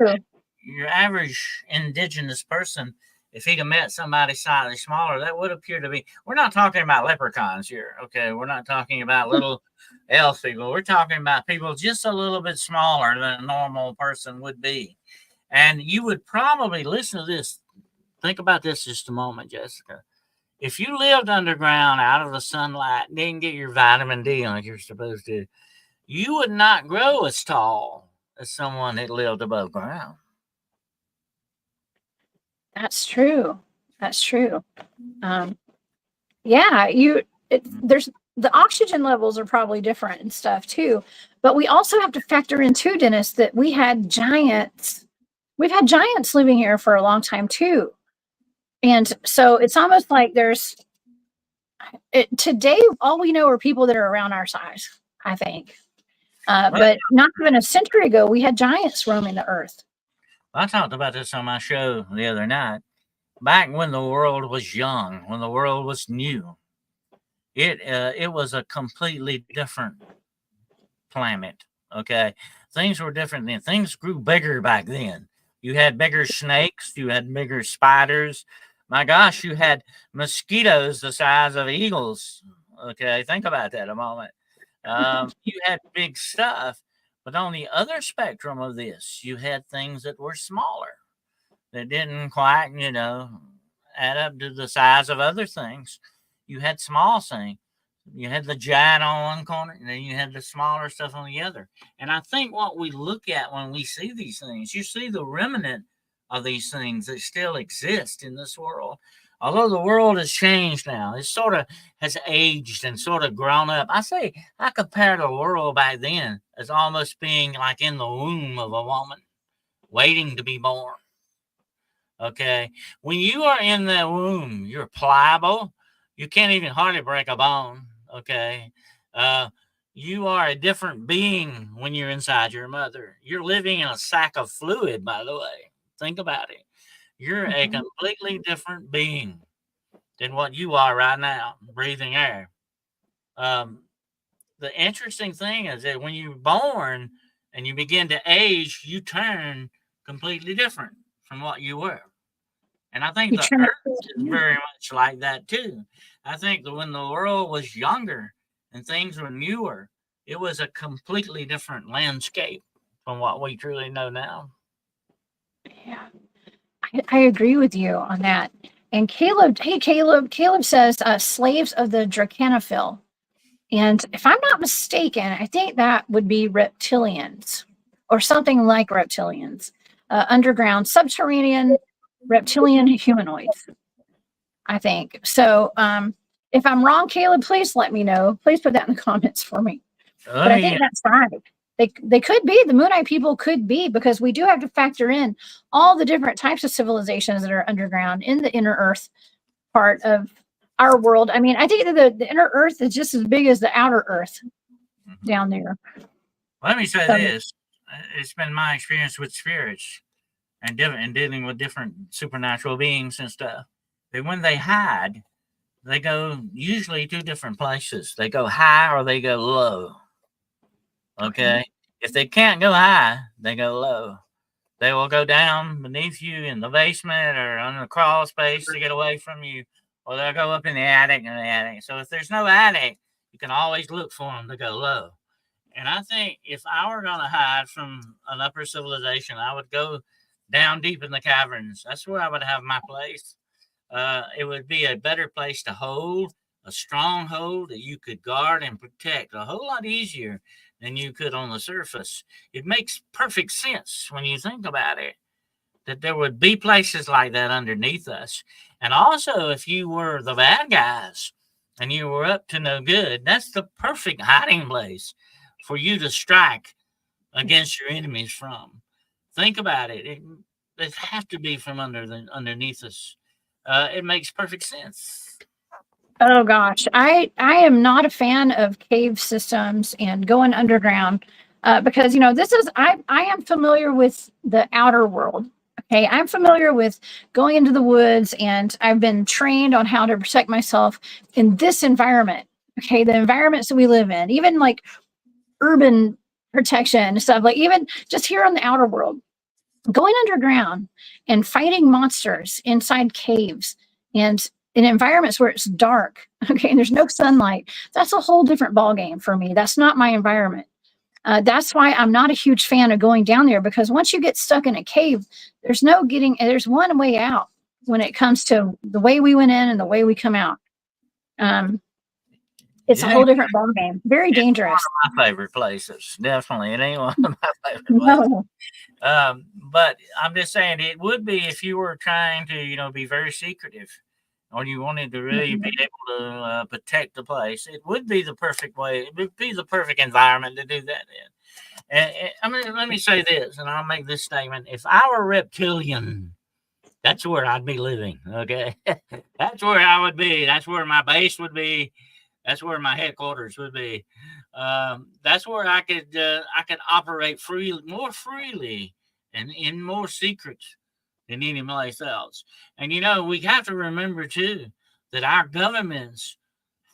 Your average indigenous person, if he'd have met somebody slightly smaller, that would appear to be. We're not talking about leprechauns here, okay? We're not talking about little elf people. We're talking about people just a little bit smaller than a normal person would be. And you would probably listen to this. Think about this just a moment, Jessica. If you lived underground out of the sunlight and didn't get your vitamin D like you're supposed to, you would not grow as tall as someone that lived above ground. That's true. That's true. Yeah, there's the oxygen levels are probably different and stuff too. But we also have to factor in too, Dennis, that we had giants. We've had giants living here for a long time too. And so it's almost like today, all we know are people that are around our size, I think. But not even a century ago, we had giants roaming the earth. I talked about this on my show the other night. Back when the world was young, when the world was new, it was a completely different planet. Okay, things were different then. Things grew bigger back then. You had bigger snakes. You had bigger spiders. My gosh, you had mosquitoes the size of eagles. Okay, think about that a moment. You had big stuff. But on the other spectrum of this, you had things that were smaller, that didn't quite, add up to the size of other things. You had small things. You had the giant on one corner, and then you had the smaller stuff on the other. And I think what we look at when we see these things, you see the remnant of these things that still exist in this world. Although the world has changed now, it sort of has aged and sort of grown up. I compare the world back then as almost being like in the womb of a woman, waiting to be born. Okay. When you are in that womb, you're pliable. You can't even hardly break a bone. Okay. You are a different being when you're inside your mother. You're living in a sack of fluid, by the way. Think about it. You're a completely different being than what you are right now, breathing air. The interesting thing is that when you're born and you begin to age, you turn completely different from what you were. And I think the earth is very much like that too. I think that when the world was younger and things were newer, it was a completely different landscape from what we truly know now. Yeah. I agree with you on that. And Caleb says slaves of the Dracanophil. And if I'm not mistaken, I think that would be reptilians or something like reptilians, underground, subterranean, reptilian humanoids, I think. So if I'm wrong, Caleb, please let me know. Please put that in the comments for me. But I think that's right. They could be, the Moonite people could be, because we do have to factor in all the different types of civilizations that are underground in the inner earth part of our world. I mean, I think that the inner earth is just as big as the outer earth down there. Let me say this. It's been my experience with spirits and dealing with different supernatural beings and stuff. That when they hide, they go usually to different places. They go high or they go low. Okay. If they can't go high, they go low. They will go down beneath you in the basement or on the crawl space to get away from you, or they'll go up in the attic. So if there's no attic, you can always look for them to go low. And I think if I were going to hide from an upper civilization, I would go down deep in the caverns. That's where I would have my place. It would be a better place to hold, a stronghold that you could guard and protect a whole lot easier than you could on the surface. It makes perfect sense when you think about it, that there would be places like that underneath us. And also, if you were the bad guys and you were up to no good, that's the perfect hiding place for you to strike against your enemies from. Think about it. It have to be from underneath us. It makes perfect sense. Oh gosh, I am not a fan of cave systems and going underground because this is I am familiar with the outer world, Okay, I'm familiar with going into the woods, and I've been trained on how to protect myself in this environment. Okay, the environments that we live in, even like urban protection and stuff, like even just here on the outer world, going underground and fighting monsters inside caves and in environments where it's dark, okay, and there's no sunlight. That's a whole different ballgame for me. That's not my environment. That's why I'm not a huge fan of going down there, because once you get stuck in a cave, there's no getting, there's one way out when it comes to the way we went in and the way we come out. It's a Yeah, whole different ballgame. Very dangerous. my favorite places. Definitely. It ain't one of my favorite places. No. But I'm just saying it would be if you were trying to, be very secretive, or you wanted to really be able to protect the place. It would be the perfect way. It would be the perfect environment to do that in. And I mean, let me say this, and I'll make this statement: if I were reptilian, that's where I'd be living. Okay, that's where I would be. That's where my base would be. That's where my headquarters would be. That's where I could operate more freely, and in more secrets than any place else. And we have to remember too that our governments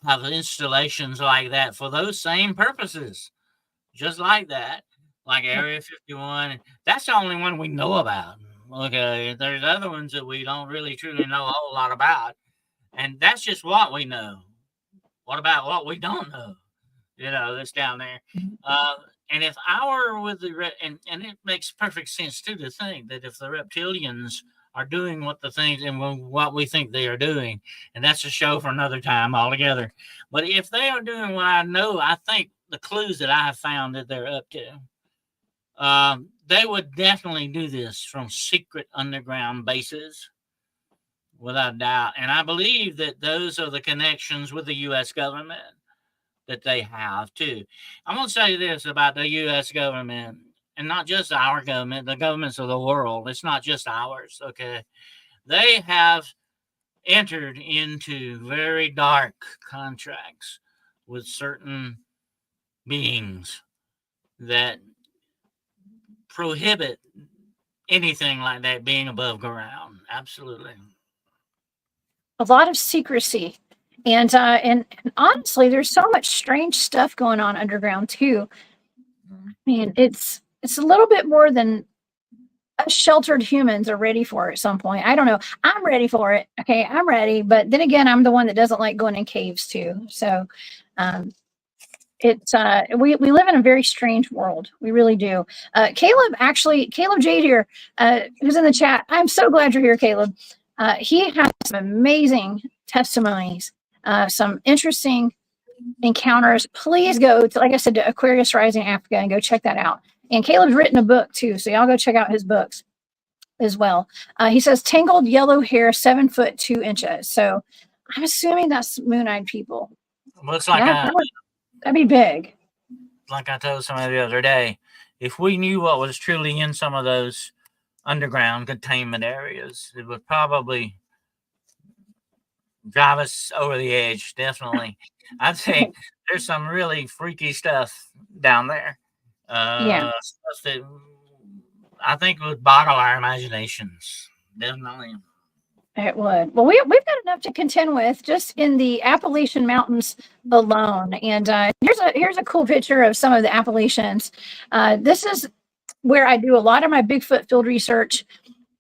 have installations like that for those same purposes, just like that, like Area 51. That's the only one we know about. Okay, there's other ones that we don't really truly know a whole lot about, and that's just what we know. What about what we don't know? That's down there. And if I were with and it makes perfect sense too to think that if the reptilians are doing what we think they are doing, and that's a show for another time altogether. But if they are doing what I think the clues that I have found that they're up to, they would definitely do this from secret underground bases, without a doubt. And I believe that those are the connections with the U.S. government that they have too. I'm going to say this about the U.S. government, and not just our government, the governments of the world. It's not just ours, okay? They have entered into very dark contracts with certain beings that prohibit anything like that being above ground. Absolutely. A lot of secrecy. And honestly, there's so much strange stuff going on underground too. I mean, it's a little bit more than us sheltered humans are ready for at some point. I don't know. I'm ready for it. Okay, I'm ready. But then again, I'm the one that doesn't like going in caves too. So it's we live in a very strange world. We really do. Caleb Jade here, who's in the chat. I'm so glad you're here, Caleb. He has some amazing testimonies, some interesting encounters. Please go to, like I said, to Aquarius Rising Africa and go check that out. And Caleb's written a book too, so y'all go check out his books as well. He says tangled yellow hair, 7 foot 2 inches. So I'm assuming that's moon-eyed people. Looks like that'd be big. Like I told somebody the other day, if we knew what was truly in some of those underground containment areas, it would probably drive us over the edge. Definitely. I'd say there's some really freaky stuff down there. Stuff that I think would boggle our imaginations. Definitely. It would. Well, we've got enough to contend with just in the Appalachian Mountains alone. And here's a cool picture of some of the Appalachians. This is where I do a lot of my Bigfoot field research.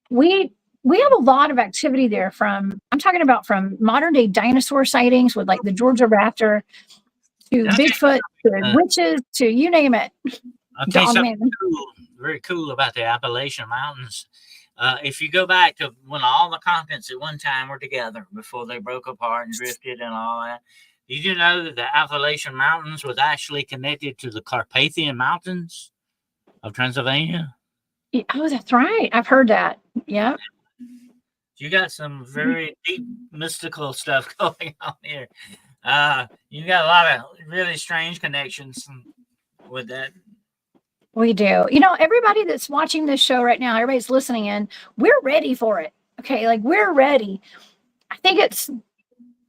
We have a lot of activity there. I'm talking about from modern day dinosaur sightings with like the Georgia raptor to Bigfoot to witches to you name it. I'll tell you something very cool about the Appalachian Mountains. If you go back to when all the continents at one time were together before they broke apart and drifted and all that, did you know that the Appalachian Mountains was actually connected to the Carpathian Mountains of Transylvania? Oh, that's right. I've heard that. Yeah. You got some very deep mystical stuff going on here. You got a lot of really strange connections with that. We do. Everybody that's watching this show right now, everybody's listening in, we're ready for it. Okay, like we're ready. I think it's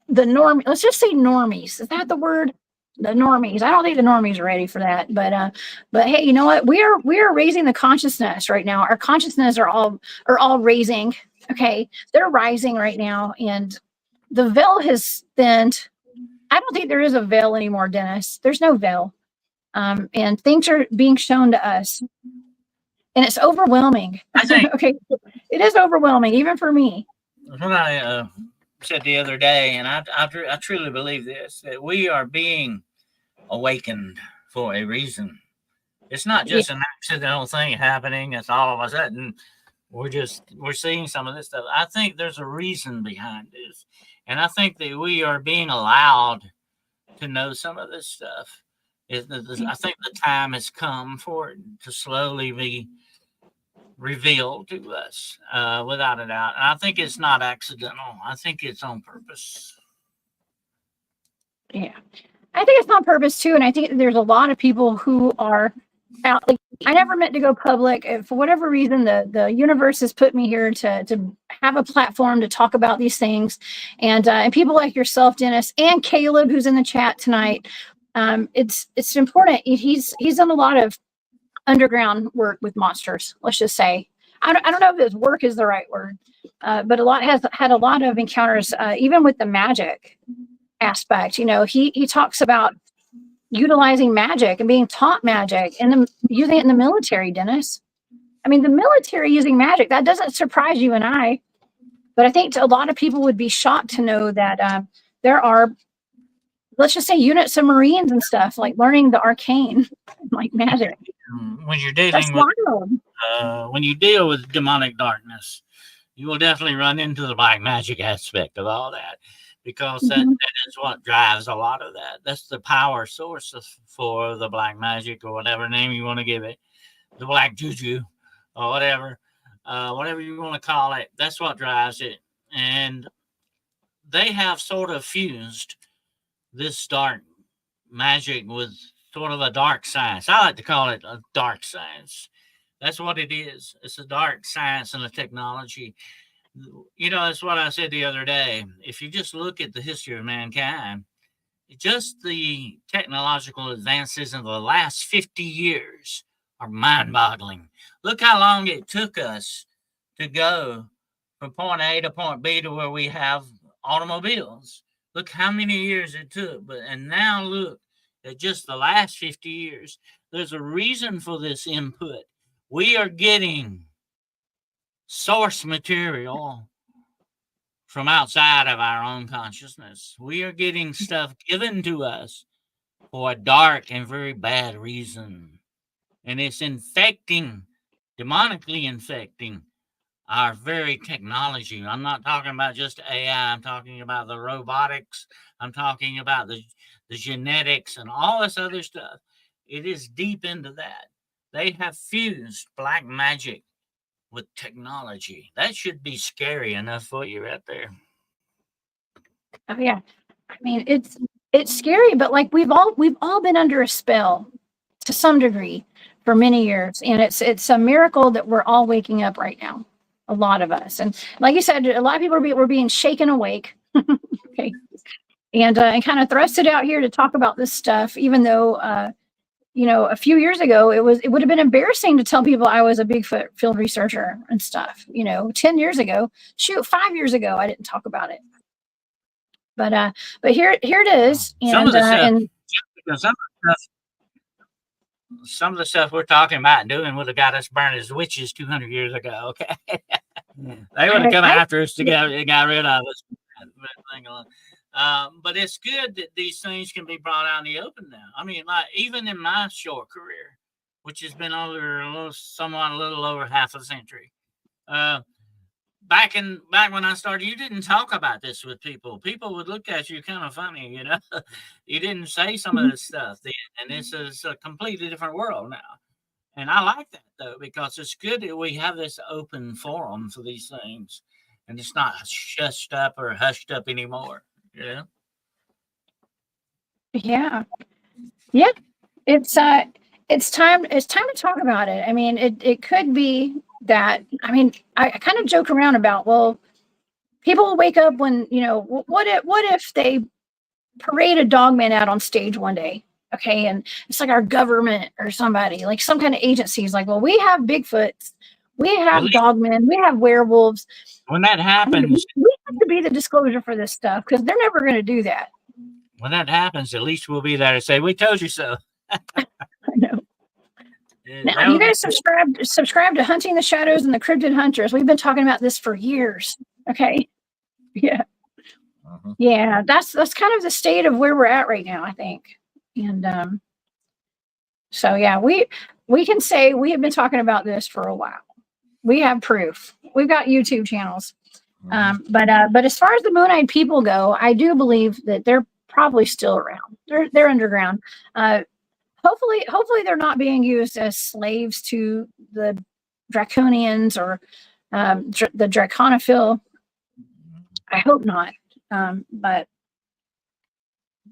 the norm. Let's just say normies. Is that the word? the normies. I don't think the normies are ready for that. But hey, you know what? We are raising the consciousness right now. Our consciousness are all raising. Okay, they're rising right now, and the veil has thinned. I don't think there is a veil anymore, Dennis. There's no veil, and things are being shown to us, and it's overwhelming. I think Okay, it is overwhelming, even for me. what I said the other day, and I truly believe this, that we are being awakened for a reason. It's not just an accidental thing happening. It's all of a sudden we're seeing some of this stuff. I think there's a reason behind this, and I think that we are being allowed to know some of this stuff. I think the time has come for it to slowly be revealed to us, without a doubt. And I think it's not accidental. I think it's on purpose. Yeah, I think it's on purpose too, and I think there's a lot of people who are out. Like, I never meant to go public. For whatever reason, the universe has put me here to have a platform to talk about these things, and people like yourself, Dennis, and Caleb, who's in the chat tonight. It's important. He's done a lot of underground work with monsters. Let's just say, I don't know if his work is the right word, but has had a lot of encounters, even with the magic aspect. You know, he talks about utilizing magic and being taught magic and using it in the military, Dennis. I mean, the military using magic, that doesn't surprise you and I, but I think a lot of people would be shocked to know that there are, let's just say, units of Marines and stuff, like learning the arcane, like magic. When you're dealing when you deal with demonic darkness, you will definitely run into the black magic aspect of all that. Because that is what drives a lot of that. That's the power source for the black magic, or whatever name you want to give it, the black juju, or whatever you want to call it. That's what drives it. And they have sort of fused this dark magic with sort of a dark science. I like to call it a dark science. That's what it is. It's a dark science and a technology. You know, that's what I said the other day. If you just look at the history of mankind, just the technological advances in the last 50 years are mind-boggling. Look how long it took us to go from point A to point B to where we have automobiles. Look how many years it took. And now look at just the last 50 years. There's a reason for this input. We are getting source material from outside of our own consciousness. We are getting stuff given to us for a dark and very bad reason. And it's infecting, demonically infecting our very technology. I'm not talking about just AI. I'm talking about the robotics. I'm talking about the genetics and all this other stuff. It is deep into that. They have fused black magic with technology. That should be scary enough for you right there. Oh yeah, I mean it's scary, but like we've all been under a spell to some degree for many years, and it's a miracle that we're all waking up right now. A lot of us, and like you said, a lot of people were being shaken awake. Okay, and kind of thrusted out here to talk about this stuff, even though you know, a few years ago, it would have been embarrassing to tell people I was a Bigfoot field researcher and stuff. You know, 10 years ago, shoot, 5 years ago, I didn't talk about it. But here it is. Some of the stuff we're talking about and doing would have got us burned as witches 200 years ago. Okay, they would have come after us to get rid of us. But it's good that these things can be brought out in the open now. I mean, like even in my short career, which has been somewhat a little over half a century, back when I started, you didn't talk about this with people. People would look at you kind of funny, you know. You didn't say some of this stuff then, and this is a completely different world now. And I like that though, because it's good that we have this open forum for these things, and it's not hushed up or hushed up anymore. Yeah. Yeah. Yeah. It's time to talk about it. I mean, it could be that, I mean, I kind of joke around about, well, people will wake up when, you know, what if they parade a dogman out on stage one day. Okay. And it's like our government or somebody, like some kind of agency is like, well, we have Bigfoots, we have dogmen, we have werewolves. When that happens, we have to be the disclosure for this stuff because they're never going to do that. When that happens, at least we'll be there to say, we told you so. I know. Now, you guys subscribe to Hunting the Shadows and the Cryptid Huntress. We've been talking about this for years. Okay. Yeah. Yeah. That's kind of the state of where we're at right now, I think. And so, yeah, we can say we have been talking about this for a while. We have proof. We've got YouTube channels. But as far as the Moon-Eyed people go, I do believe that they're probably still around. They're underground. Hopefully they're not being used as slaves to the Draconians or the Draconophil. I hope not. But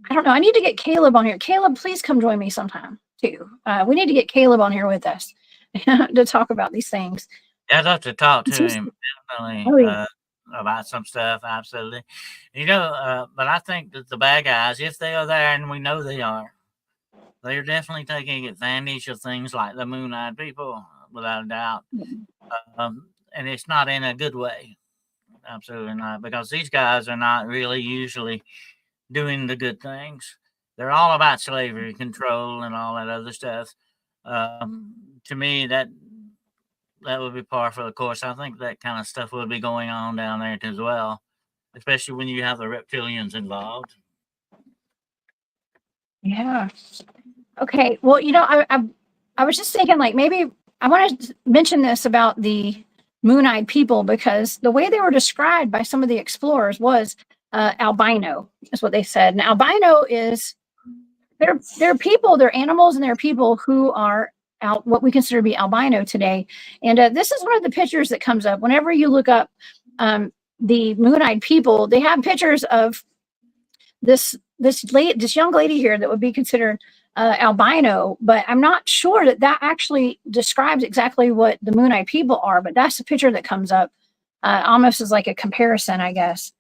I don't know. I need to get Caleb on here. Caleb, please come join me sometime too. We need to get Caleb on here with us to talk about these things. I'd love to talk to him definitely about some stuff. Absolutely. But I think that the bad guys, if they are there, and we know they are definitely taking advantage of things like the Moon-Eyed people, without a doubt. And it's not in a good way. Absolutely not. Because these guys are not really usually doing the good things. They're all about slavery, control, and all that other stuff. To me, that would be par for the course. I think that kind of stuff would be going on down there as well, especially when you have the reptilians involved. Yeah. Okay. Well, I was just thinking, like, maybe I want to mention this about the Moon-Eyed people, because the way they were described by some of the explorers was albino, is what they said. And albino is they're people, they're animals, and they're people who are what we consider to be albino today. And this is one of the pictures that comes up whenever you look up the Moon-Eyed people. They have pictures of this young lady here that would be considered albino, but I'm not sure that actually describes exactly what the Moon-Eyed people are. But that's the picture that comes up, almost as like a comparison, I guess.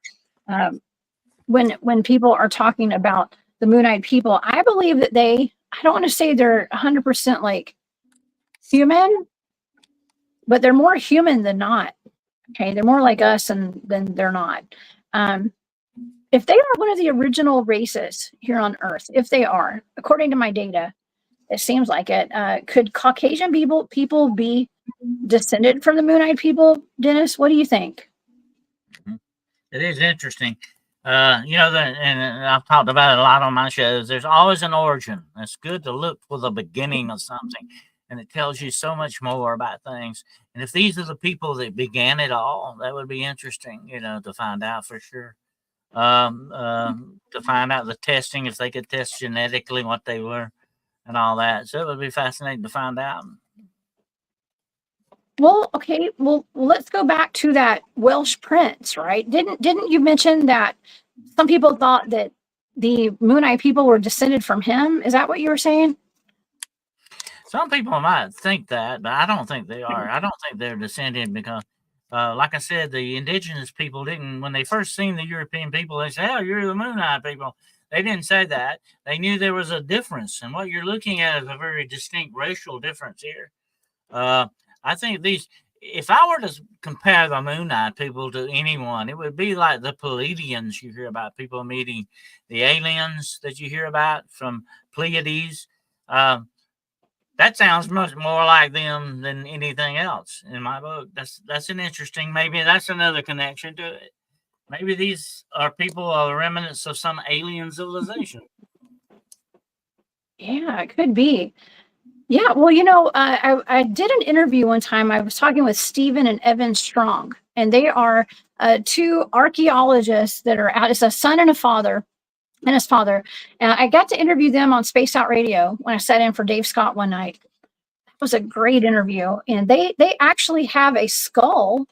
When people are talking about the Moon-Eyed people, I believe that I don't want to say they're 100% like human, but they're more human than not. Okay, they're more like us than they're not. If they are one of the original races here on Earth, if they are, according to my data, it seems like it. Could Caucasian people be descended from the Moon-Eyed people? Dennis, what do you think? It is interesting. And I've talked about it a lot on my shows. There's always an origin. It's good to look for the beginning of something, and it tells you so much more about things. And if these are the people that began it all, that would be interesting, to find out for sure. To find out the testing, if they could test genetically what they were and all that. So it would be fascinating to find out. Well, okay. Well, let's go back to that Welsh prince, right? Didn't you mention that some people thought that the Moon-Eyed people were descended from him? Is that what you were saying? Some people might think that, but I don't think they are. I don't think they're descended because, like I said, the indigenous people didn't, when they first seen the European people, they said, "Oh, you're the Moon-Eyed people." They didn't say that. They knew there was a difference. And what you're looking at is a very distinct racial difference here. I think if I were to compare the Moon-Eyed people to anyone, it would be like the Pleiadians you hear about, people meeting the aliens that you hear about from Pleiades. That sounds much more like them than anything else in my book. That's an interesting, maybe that's another connection to it. Maybe these are people, remnants of some alien civilization. Yeah, it could be. Yeah, well, I did an interview one time. I was talking with Stephen and Evan Strong, and they are two archaeologists that are out. It's a son and a father, and his father. I got to interview them on Space Out Radio when I sat in for Dave Scott one night. That was a great interview, and they actually have a skull.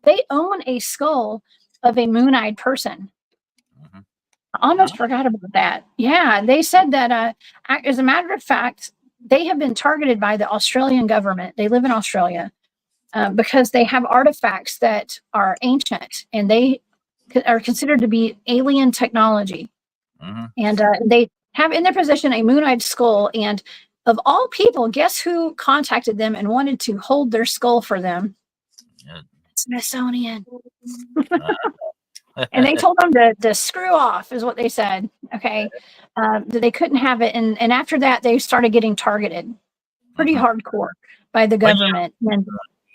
They own a skull of a Moon-Eyed person. I almost forgot about that. Yeah, they said that, as a matter of fact, they have been targeted by the Australian government. They live in Australia because they have artifacts that are ancient and they are considered to be alien technology. And they have in their possession a moon-eyed skull. And of all people, guess who contacted them and wanted to hold their skull for them? Smithsonian. And they told them to screw off, is what they said. Okay. That they couldn't have it. And after that, they started getting targeted pretty hardcore by the government. And,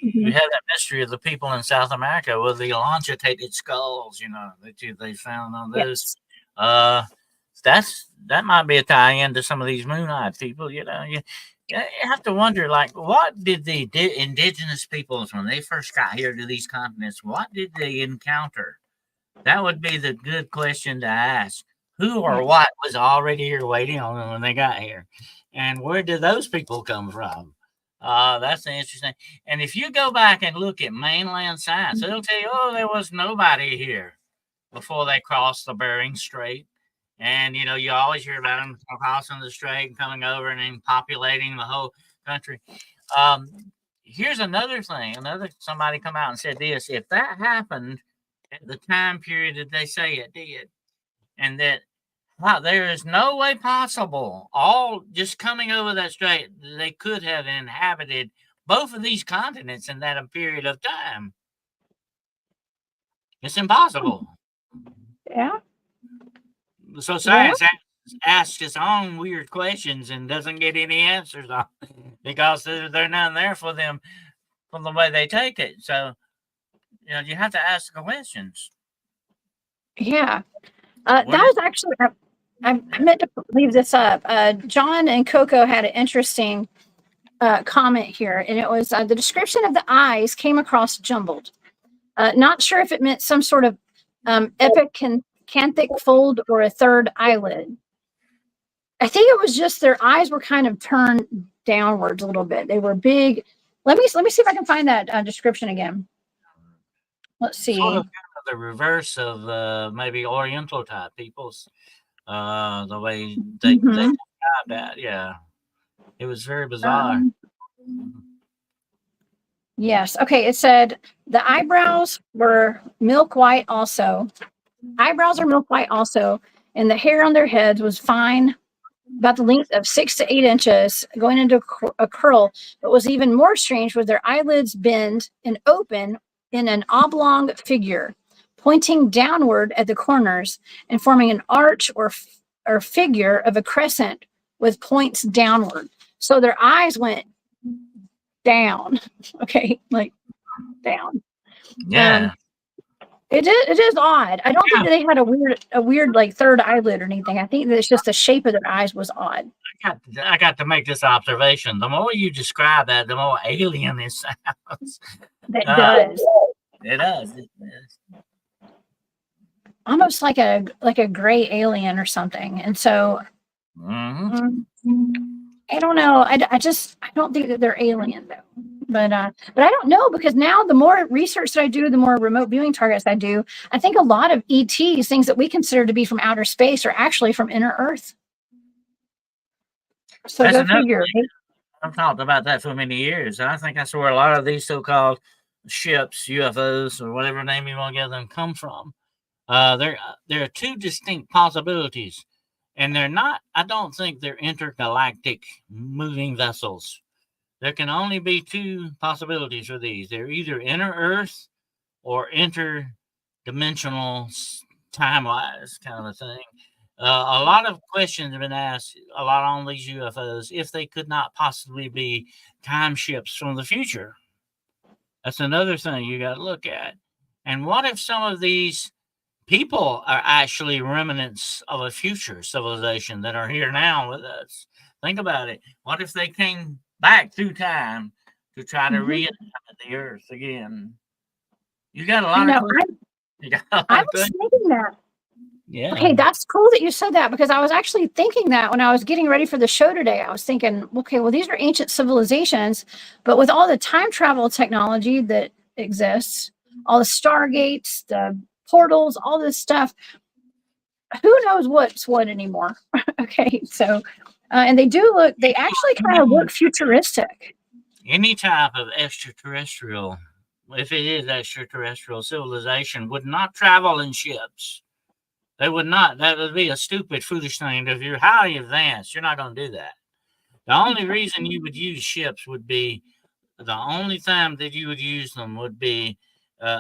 you have that mystery of the people in South America with the elongated skulls, that they found on those. Yes. That might be a tie-in to some of these moon-eyed people. You have to wonder, like, what did the indigenous peoples, when they first got here to these continents, what did they encounter? That would be the good question to ask. Who or what was already here waiting on them when they got here? And where did those people come from? That's interesting. And if you go back and look at mainland science, it'll tell you, there was nobody here before they crossed the Bering Strait. And, you always hear about them crossing the strait and coming over and then populating the whole country. Here's another thing. Somebody come out and said this. If that happened at the time period that they say it did, and that there is no way possible, all just coming over that strait, they could have inhabited both of these continents in that period of time. It's impossible. Yeah. So science asks its own weird questions and doesn't get any answers on because they're not there for them from the way they take it. So, you have to ask the questions. Yeah. That was actually, I meant to leave this up. John and Coco had an interesting comment here, and it was the description of the eyes came across jumbled. Not sure if it meant some sort of epicanthic fold or a third eyelid. I think it was just their eyes were kind of turned downwards a little bit. They were big. Let me see if I can find that description again. Let's see. Sort of the reverse of maybe Oriental type peoples. The way they described that, yeah, it was very bizarre. Yes. Okay. It said the eyebrows were milk white also. Eyebrows are milk white also, and the hair on their heads was fine, about the length of 6 to 8 inches, going into a curl. But was even more strange was their eyelids bend and open in an oblong figure, pointing downward at the corners and forming an arch or figure of a crescent with points downward. So their eyes went down. Okay, like down. Yeah. It is odd. I don't think that they had a weird like third eyelid or anything. I think that it's just the shape of their eyes was odd. I got to make this observation. The more you describe that, the more alien it sounds. That does. It does. Almost like a gray alien or something. And so I don't know. I don't think that they're alien though. But I don't know, because now the more research that I do, the more remote viewing targets I do, I think a lot of ETs, things that we consider to be from outer space, are actually from inner Earth. So go figure. I've talked about that for many years. And I think that's where a lot of these so-called ships, UFOs, or whatever name you want to give them, come from. There are two distinct possibilities. And they're not, I don't think they're intergalactic moving vessels. There can only be two possibilities for these. They're either inner Earth or interdimensional, time-wise kind of a thing. A lot of questions have been asked a lot on these UFOs if they could not possibly be time ships from the future. That's another thing you got to look at. And what if some of these people are actually remnants of a future civilization that are here now with us? Think about it. What if they came back through time to try to re-inhabit the Earth again? You got a lot of questions. I was thinking that. Yeah. Okay, that's cool that you said that, because I was actually thinking that when I was getting ready for the show today. I was thinking, okay, well, these are ancient civilizations, but with all the time travel technology that exists, all the stargates, the portals, all this stuff, who knows what's what anymore? Okay, so and they actually kind of look futuristic. Any type of extraterrestrial, if it is extraterrestrial civilization, would not travel in ships. They would not. That would be a stupid, foolish thing. If you're highly advanced, you're not going to do that. The only reason you would use ships would be the only time that you would use them would be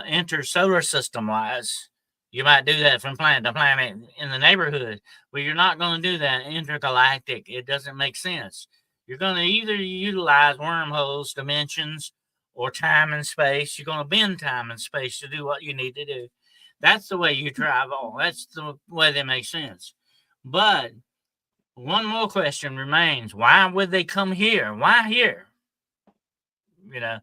inter-solar system wise. You might do that from planet to planet in the neighborhood, but you're not going to do that intergalactic. It doesn't make sense. You're going to either utilize wormholes, dimensions, or time and space. You're going to bend time and space to do what you need to do. That's the way you travel. That's the way that makes sense. But one more question remains. Why would they come here? Why here? You know,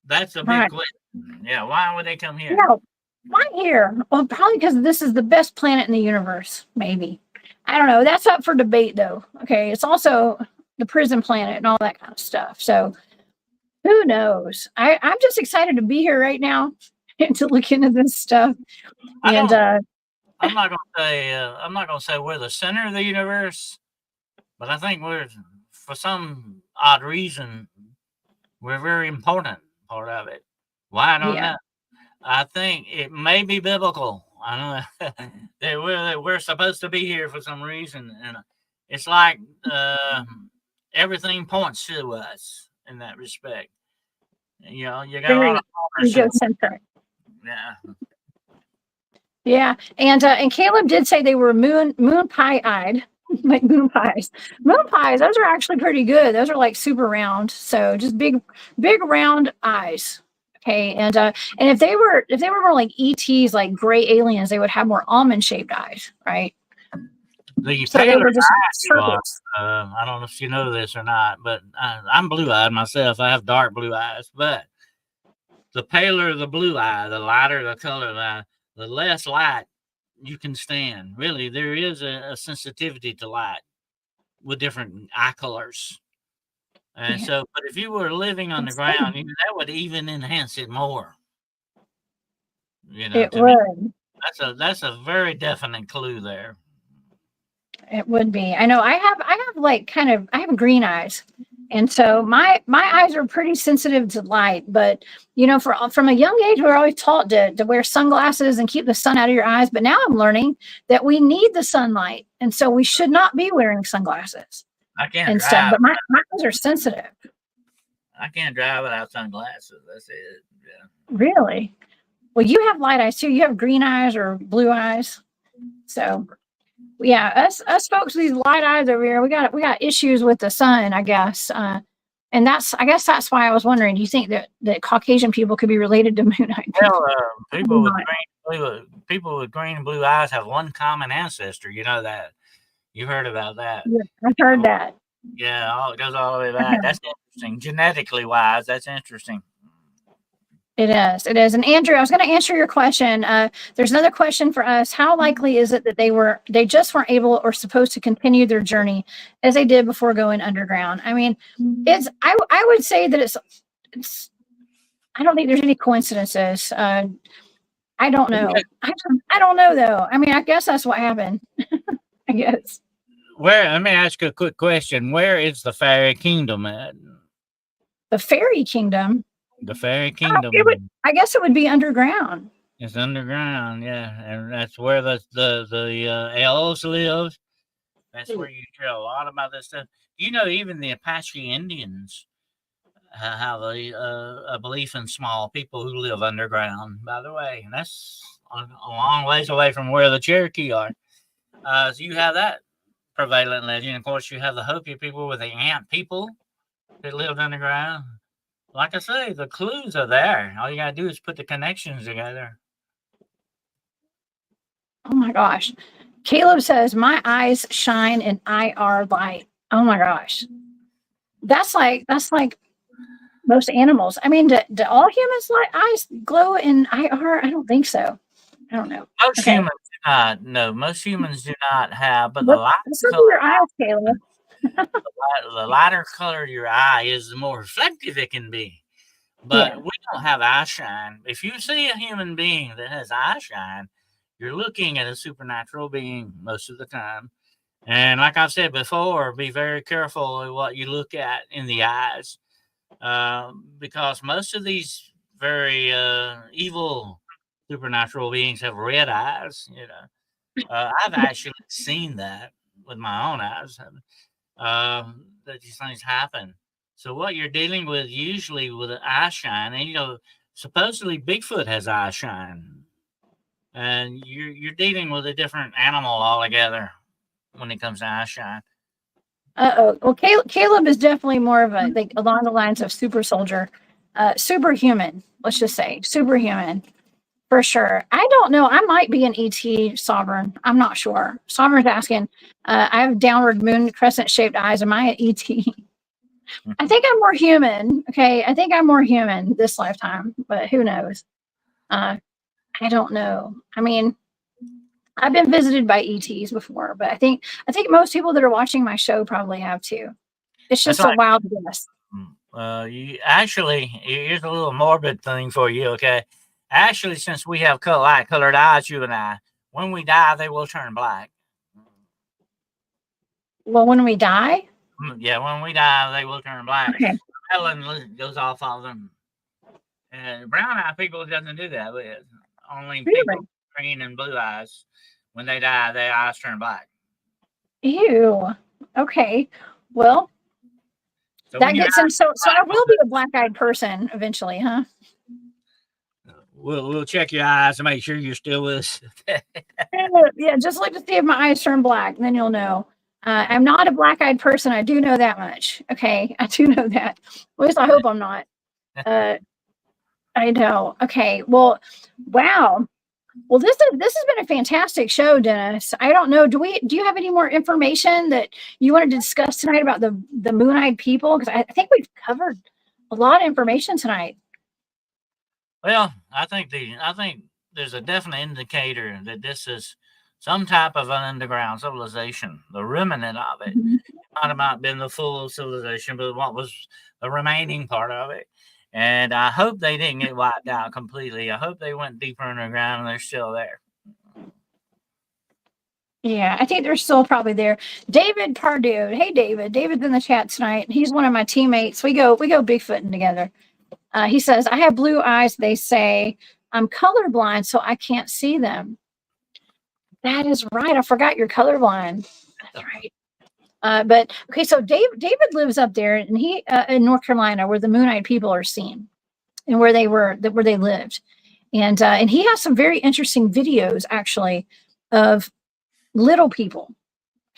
that's a big question. Yeah, why would they come here? No, why here? Well, probably because this is the best planet in the universe, maybe. I don't know. That's up for debate, though. Okay, it's also the prison planet and all that kind of stuff. So who knows? I'm just excited to be here right now and to look into this stuff. And I'm not gonna say we're the center of the universe, but I think we're, for some odd reason, we're a very important part of it. Why? I don't know. I think it may be biblical. I know that we're supposed to be here for some reason, and it's like everything points to us in that respect. You know, you got a lot of egocentric. Yeah. Yeah, and Caleb did say they were moon pie eyed, like moon pies. Moon pies, those are actually pretty good. Those are like super round, so just big round eyes. Okay, and if they were more like ETs, like gray aliens, they would have more almond shaped eyes, right? The paler eyes, I don't know if you know this or not, but I'm blue eyed myself. I have dark blue eyes, but the paler the blue eye, the lighter the color of the eye, the less light you can stand. Really, there is a sensitivity to light with different eye colors. And so, but if you were living on the ground, that would even enhance it more. You know, it would. That's a very definite clue there. It would be. I know. I have like I have green eyes, and so my eyes are pretty sensitive to light. But you know, from a young age, we're always taught to wear sunglasses and keep the sun out of your eyes. But now I'm learning that we need the sunlight, and so we should not be wearing sunglasses. I can't and drive. Stuff, but my eyes are sensitive. I can't drive without sunglasses. That's it. Yeah. Really? Well, you have light eyes too. You have green eyes or blue eyes. So, yeah, us folks with these light eyes over here, we got issues with the sun, I guess. And I guess that's why I was wondering. Do you think that Caucasian people could be related to moon-eyed people? Well, people with green and blue eyes have one common ancestor. You know that. You heard about that? Yeah, I've heard that. Yeah, it goes all the way back. That's interesting. Genetically wise, that's interesting. It is. And Andrew, I was going to answer your question. There's another question for us. How likely is it that they just weren't able or supposed to continue their journey as they did before going underground? I mean, I would say that it's I don't think there's any coincidences. I don't know. I don't know though. I mean, I guess that's what happened. I guess. Let me ask you a quick question. Where is the fairy kingdom at? The fairy kingdom? The fairy kingdom. I guess it would be underground. It's underground, yeah. And that's where the elves live. That's where you hear a lot about this stuff. You know, even the Apache Indians have a belief in small people who live underground, by the way. And that's a long ways away from where the Cherokee are. So you have that prevalent legend. Of course, you have the Hopi people with the ant people that lived underground. Like I say, the clues are there. All you got to do is put the connections together. Oh my gosh. Caleb says, my eyes shine in IR light. Oh my gosh. That's like most animals. I mean, do all humans' eyes glow in IR? I don't think so. I don't know. Most humans do not. No, most humans do not have. But the lighter color of your eye is the more reflective it can be. But we don't have eye shine. If you see a human being that has eye shine, you're looking at a supernatural being most of the time. And like I've said before, be very careful of what you look at in the eyes, because most of these very evil supernatural beings have red eyes. You know, I've actually seen that with my own eyes. That these things happen. So what you're dealing with usually with an eye shine, and supposedly Bigfoot has eye shine, and you're dealing with a different animal altogether when it comes to eye shine. Uh-oh. Well, Caleb is definitely more of a, like, along the lines of super soldier, superhuman. Let's just say superhuman for sure. I don't know. I might be an ET sovereign. I'm not sure. Sovereign's asking. I have downward moon crescent shaped eyes. Am I an ET? I think I'm more human. Okay. I think I'm more human this lifetime, but who knows? I don't know. I mean, I've been visited by ETs before, but I think most people that are watching my show probably have too. It's That's just a like wild guess. you actually, here's a little morbid thing for you. Okay, actually, since we have light colored eyes, you and I, when we die, they will turn black. Well, when we die, Yeah, when we die, they will turn black. okay. Melanin goes off of them. And brown eye people doesn't do that. Only Really? people with green and blue eyes, when they die, their eyes turn black. Ew. Okay. Well, So that gets in. So I will be a black-eyed person eventually, huh? We'll check your eyes to make sure you're still with us. Yeah, just like to see if my eyes turn black, then you'll know. I'm not a black-eyed person. I do know that much. Okay, I do know that. At least I hope I'm not. I know. Okay. Well, wow. Well, this has been a fantastic show, Dennis. I don't know. Do you have any more information that you wanted to discuss tonight about the moon-eyed people? Because I think we've covered a lot of information tonight. Well, I think there's a definite indicator that this is some type of an underground civilization, the remnant of it. Mhm. Might have not been the full civilization, but what was the remaining part of it. And I hope they didn't get wiped out completely. I hope they went deeper underground and they're still there. Yeah, I think they're still probably there. David Pardue. Hey, David. David's in the chat tonight. He's one of my teammates. We go Bigfooting together. He says, I have blue eyes. They say I'm colorblind, so I can't see them. That is right. I forgot you're colorblind. That's right. But okay, so David lives up there, and he in North Carolina, where the moon-eyed people are seen, and where they lived, and he has some very interesting videos actually of little people.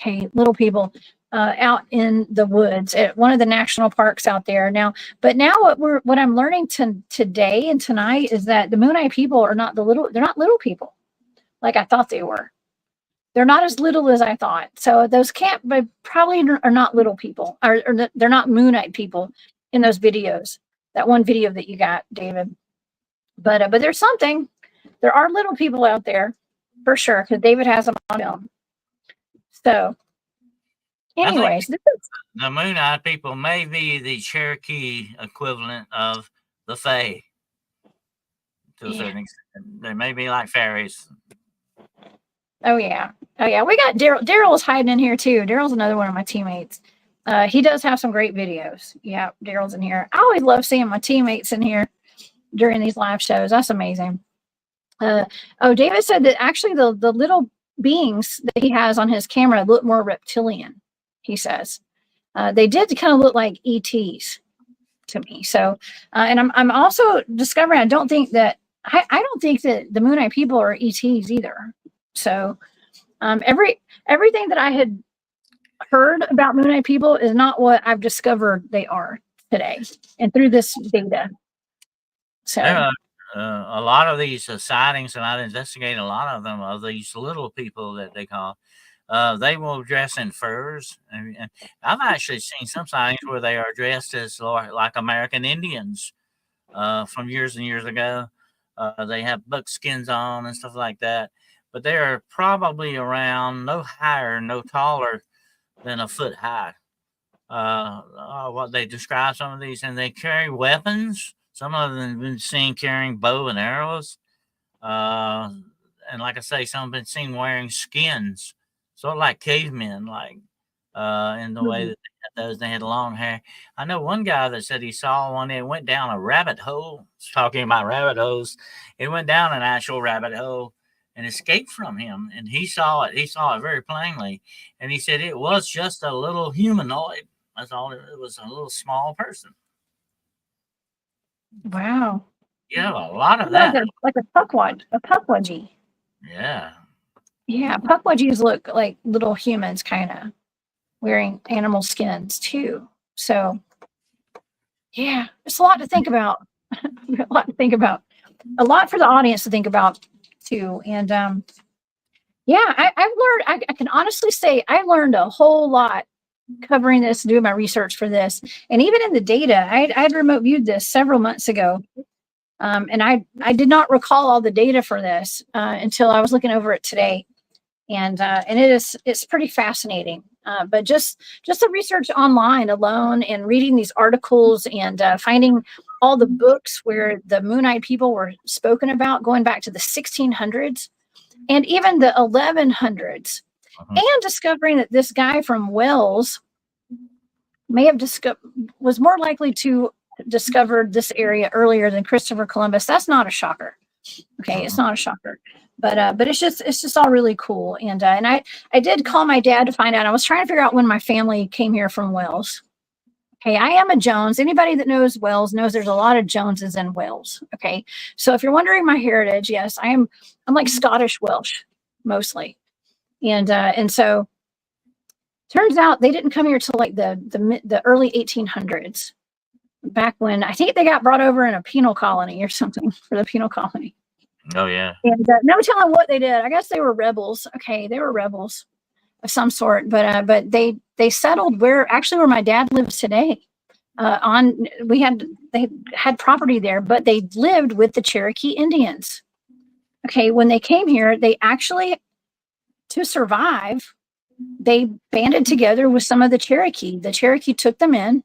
Okay, little people out in the woods at one of the national parks out there now. But now what I'm learning today and tonight is that the moon-eyed people are not they're not little people like I thought they were. They're not as little as I thought. So those probably are not little people, or they're not moon-eyed people in those videos. That one video that you got, David. But there's something. There are little people out there for sure, because David has them on film. So, anyways, the moon-eyed people may be the Cherokee equivalent of the Fae. To a certain extent, they may be like fairies. Oh yeah. We got Daryl. Daryl's hiding in here too. Daryl's another one of my teammates. He does have some great videos. Yeah, Daryl's in here. I always love seeing my teammates in here during these live shows. That's amazing. David said that actually the little beings that he has on his camera look more reptilian. He says they did kind of look like ETs to me. So, and I'm also discovering I don't think that the moon-eyed people are ETs either. So everything that I had heard about moon-eyed people is not what I've discovered they are today and through this data. So a lot of these sightings, and I've investigated a lot of them, of these little people that they call, they will dress in furs. And I've actually seen some sightings where they are dressed as like American Indians from years and years ago. They have buckskins on and stuff like that. But they are probably around no higher, no taller than a foot high. What they describe some of these, and they carry weapons. Some of them have been seen carrying bow and arrows. And like I say, some have been seen wearing skins, sort of like cavemen, like in the way that they had those. They had long hair. I know one guy that said he saw one that went down a rabbit hole. Talking about rabbit holes, it went down an actual rabbit hole. and escaped from him. And he saw it. He saw it very plainly. And he said it was just a little humanoid. That's all. It was a little small person. Wow. You have a lot of Like that. a pukwudgie. Yeah. Yeah, pukwudgies look like little humans, kind of wearing animal skins too. So, yeah, it's a lot to think about. A lot to think about. A lot for the audience to think about too. And yeah, I've learned. I can honestly say I learned a whole lot covering this, doing my research for this, and even in the data, I'd remote viewed this several months ago. And I did not recall all the data for this until I was looking over it today, and it's pretty fascinating. But just the research online alone, and reading these articles, and finding all the books where the Moon-eyed people were spoken about, going back to the 1600s and even the 1100s, and discovering that this guy from Wales may have was more likely to discovered this area earlier than Christopher Columbus. That's not a shocker. Okay, it's not a shocker. But it's just all really cool. And I did call my dad to find out. I was trying to figure out when my family came here from Wales. Okay, I am a Jones. Anybody that knows Wales knows there's a lot of Joneses in Wales. Okay, so if you're wondering my heritage, yes, I'm like Scottish Welsh mostly, and so turns out they didn't come here till like the early 1800s. Back when I think they got brought over in a penal colony or something, for the penal colony. Oh yeah. And no telling what they did. I guess they were rebels. Okay, they were rebels of some sort. But they settled where my dad lives today. They had property there, but they lived with the Cherokee Indians. Okay, when they came here, they actually, to survive, they banded together with some of the Cherokee. The Cherokee took them in,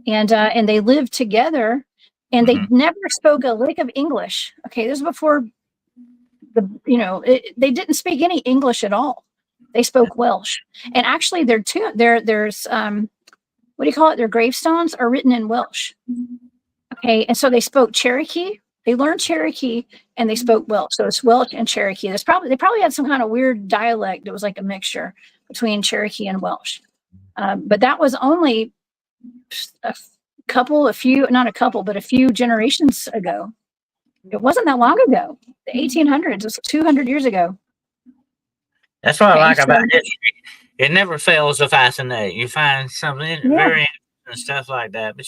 and they lived together, and they never spoke a lick of English. Okay, this is before they didn't speak any English at all. They spoke Welsh, and actually there's what do you call it? Their gravestones are written in Welsh. Okay, and so they spoke Cherokee. They learned Cherokee, and they spoke Welsh. So it's Welsh and Cherokee. They probably had some kind of weird dialect that was like a mixture between Cherokee and Welsh. But that was only a few generations ago. It wasn't that long ago. The 1800s, it was 200 years ago. That's what I like about history. It never fails to fascinate. You find something very interesting and stuff like that. But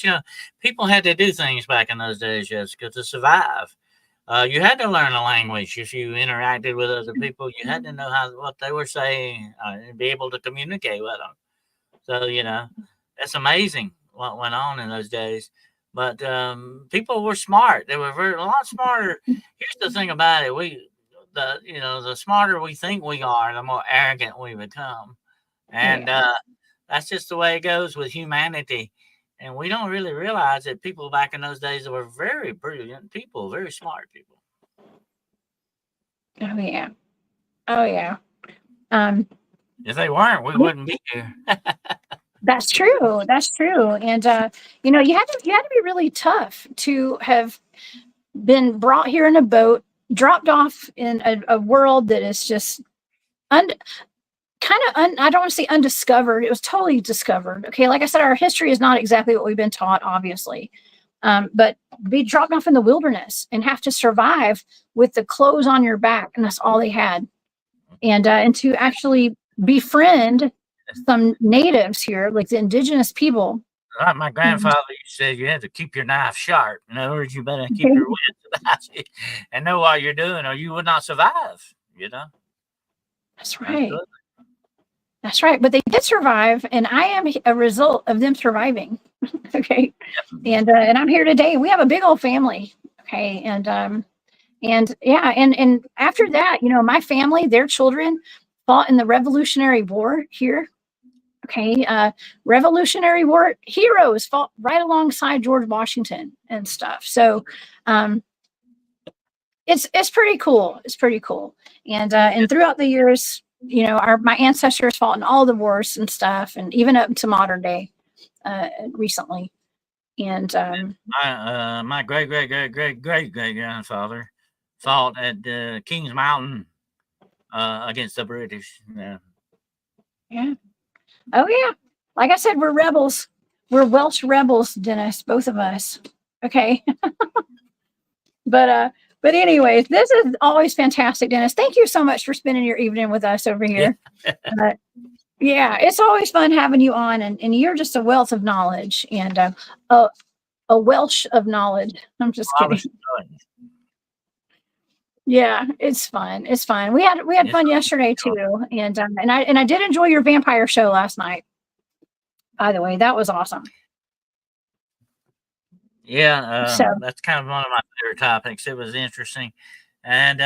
people had to do things back in those days, Jessica, to survive. You had to learn a language if you interacted with other people. You had to know what they were saying and be able to communicate with them. So that's amazing what went on in those days. But people were smart. They were a lot smarter. Here's the thing about it: the smarter we think we are, the more arrogant we become, and that's just the way it goes with humanity. And we don't really realize that people back in those days were very brilliant people, very smart people. Oh yeah. If they weren't, we wouldn't be here. That's true. And you had to be really tough to have been brought here in a boat, dropped off in a world that is just I don't want to say undiscovered. It was totally discovered. Okay, like I said, our history is not exactly what we've been taught, obviously. But be dropped off in the wilderness and have to survive with the clothes on your back, and that's all they had. And to actually befriend some natives here, like the indigenous people. Like my grandfather said, you have to keep your knife sharp. In other words, you better keep your wits about you and know what you're doing, or you would not survive. That's right. Absolutely. That's right. But they did survive, and I am a result of them surviving. Okay, and I'm here today. We have a big old family. Okay, and after that, my family, their children, fought in the Revolutionary War here. Okay, Revolutionary War heroes fought right alongside George Washington and stuff. So it's pretty cool. It's pretty cool. And throughout the years, my ancestors fought in all the wars and stuff, and even up to modern day recently. And my great grandfather fought at Kings Mountain against the British. Yeah. Yeah. Oh yeah. Like I said, we're rebels. We're Welsh rebels, Dennis, both of us. Okay. But anyways, this is always fantastic, Dennis. Thank you so much for spending your evening with us over here. Uh, yeah, it's always fun having you on, and you're just a wealth of knowledge and a Welsh of knowledge. I'm just kidding. Yeah, it's fun. It's fun. We had fun yesterday too, and I did enjoy your vampire show last night. By the way, that was awesome. Yeah, So that's kind of one of my favorite topics. It was interesting, and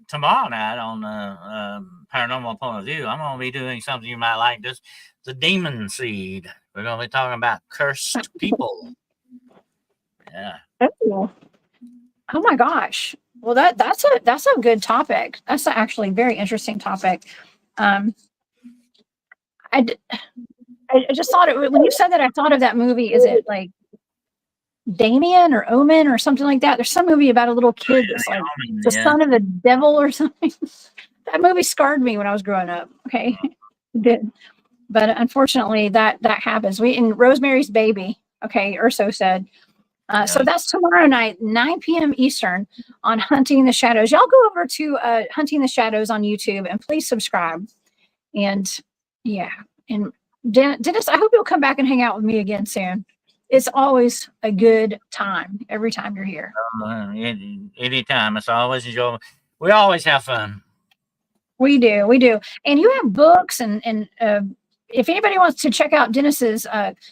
tomorrow night on Paranormal Point of View, I'm going to be doing something you might like. This the Demon Seed. We're going to be talking about cursed people. Yeah. Oh my gosh. Well, that's a good topic. That's actually a very interesting topic. I just thought it when you said that, I thought of that movie. Is it like Damien or Omen or something like that? There's some movie about a little kid that's like the son of the devil or something. That movie scarred me when I was growing up. Okay. It did. But unfortunately that happens. We in Rosemary's Baby. Okay. Urso said. So that's tomorrow night, 9 p.m. Eastern on Hunting the Shadows. Y'all go over to Hunting the Shadows on YouTube and please subscribe. And yeah, and Dennis, I hope you'll come back and hang out with me again soon. It's always a good time every time you're here. Anytime. It's always enjoyable. We always have fun. We do. And you have books and if anybody wants to check out Dennis's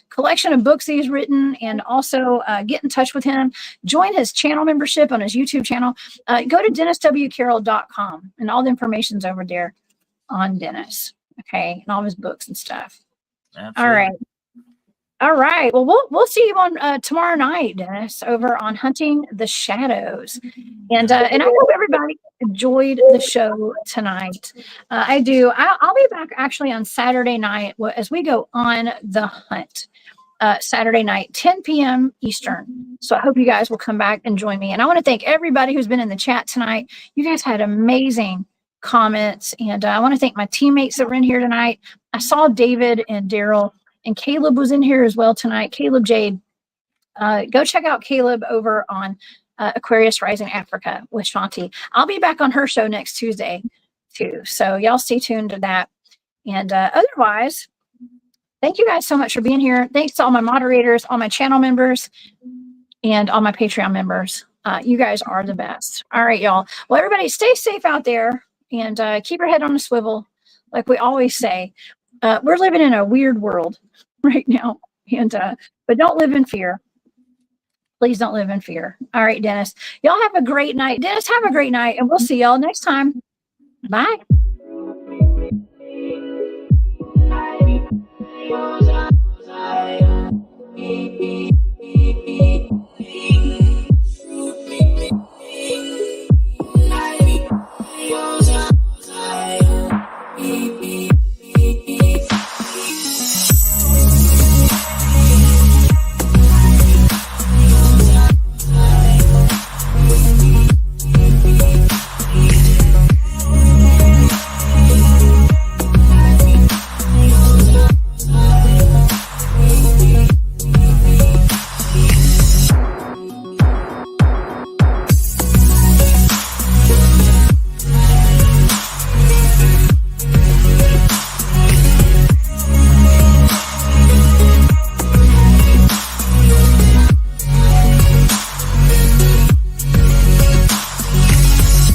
collection of books he's written and also get in touch with him, join his channel membership on his YouTube channel, go to DennisWCarroll.com and all the information's over there on Dennis. Okay. And all his books and stuff. Absolutely. All right. Well, we'll see you on tomorrow night, Dennis, over on Hunting the Shadows. And I hope everybody enjoyed the show tonight. I do. I'll be back actually on Saturday night as we go on the hunt. Saturday night, 10 p.m. Eastern. So I hope you guys will come back and join me. And I want to thank everybody who's been in the chat tonight. You guys had amazing comments. And I want to thank my teammates that were in here tonight. I saw David and Daryl. And Caleb was in here as well tonight. Caleb Jade. Go check out Caleb over on Aquarius Rising Africa with Shanti. I'll be back on her show next Tuesday too. So y'all stay tuned to that. And otherwise, thank you guys so much for being here. Thanks to all my moderators, all my channel members, and all my Patreon members. You guys are the best. All right, y'all. Well, everybody stay safe out there and keep your head on a swivel. Like we always say, we're living in a weird world right now. And but don't live in fear. Please don't live in fear. All right, Dennis. Y'all have a great night. Dennis, have a great night. And we'll see y'all next time. Bye.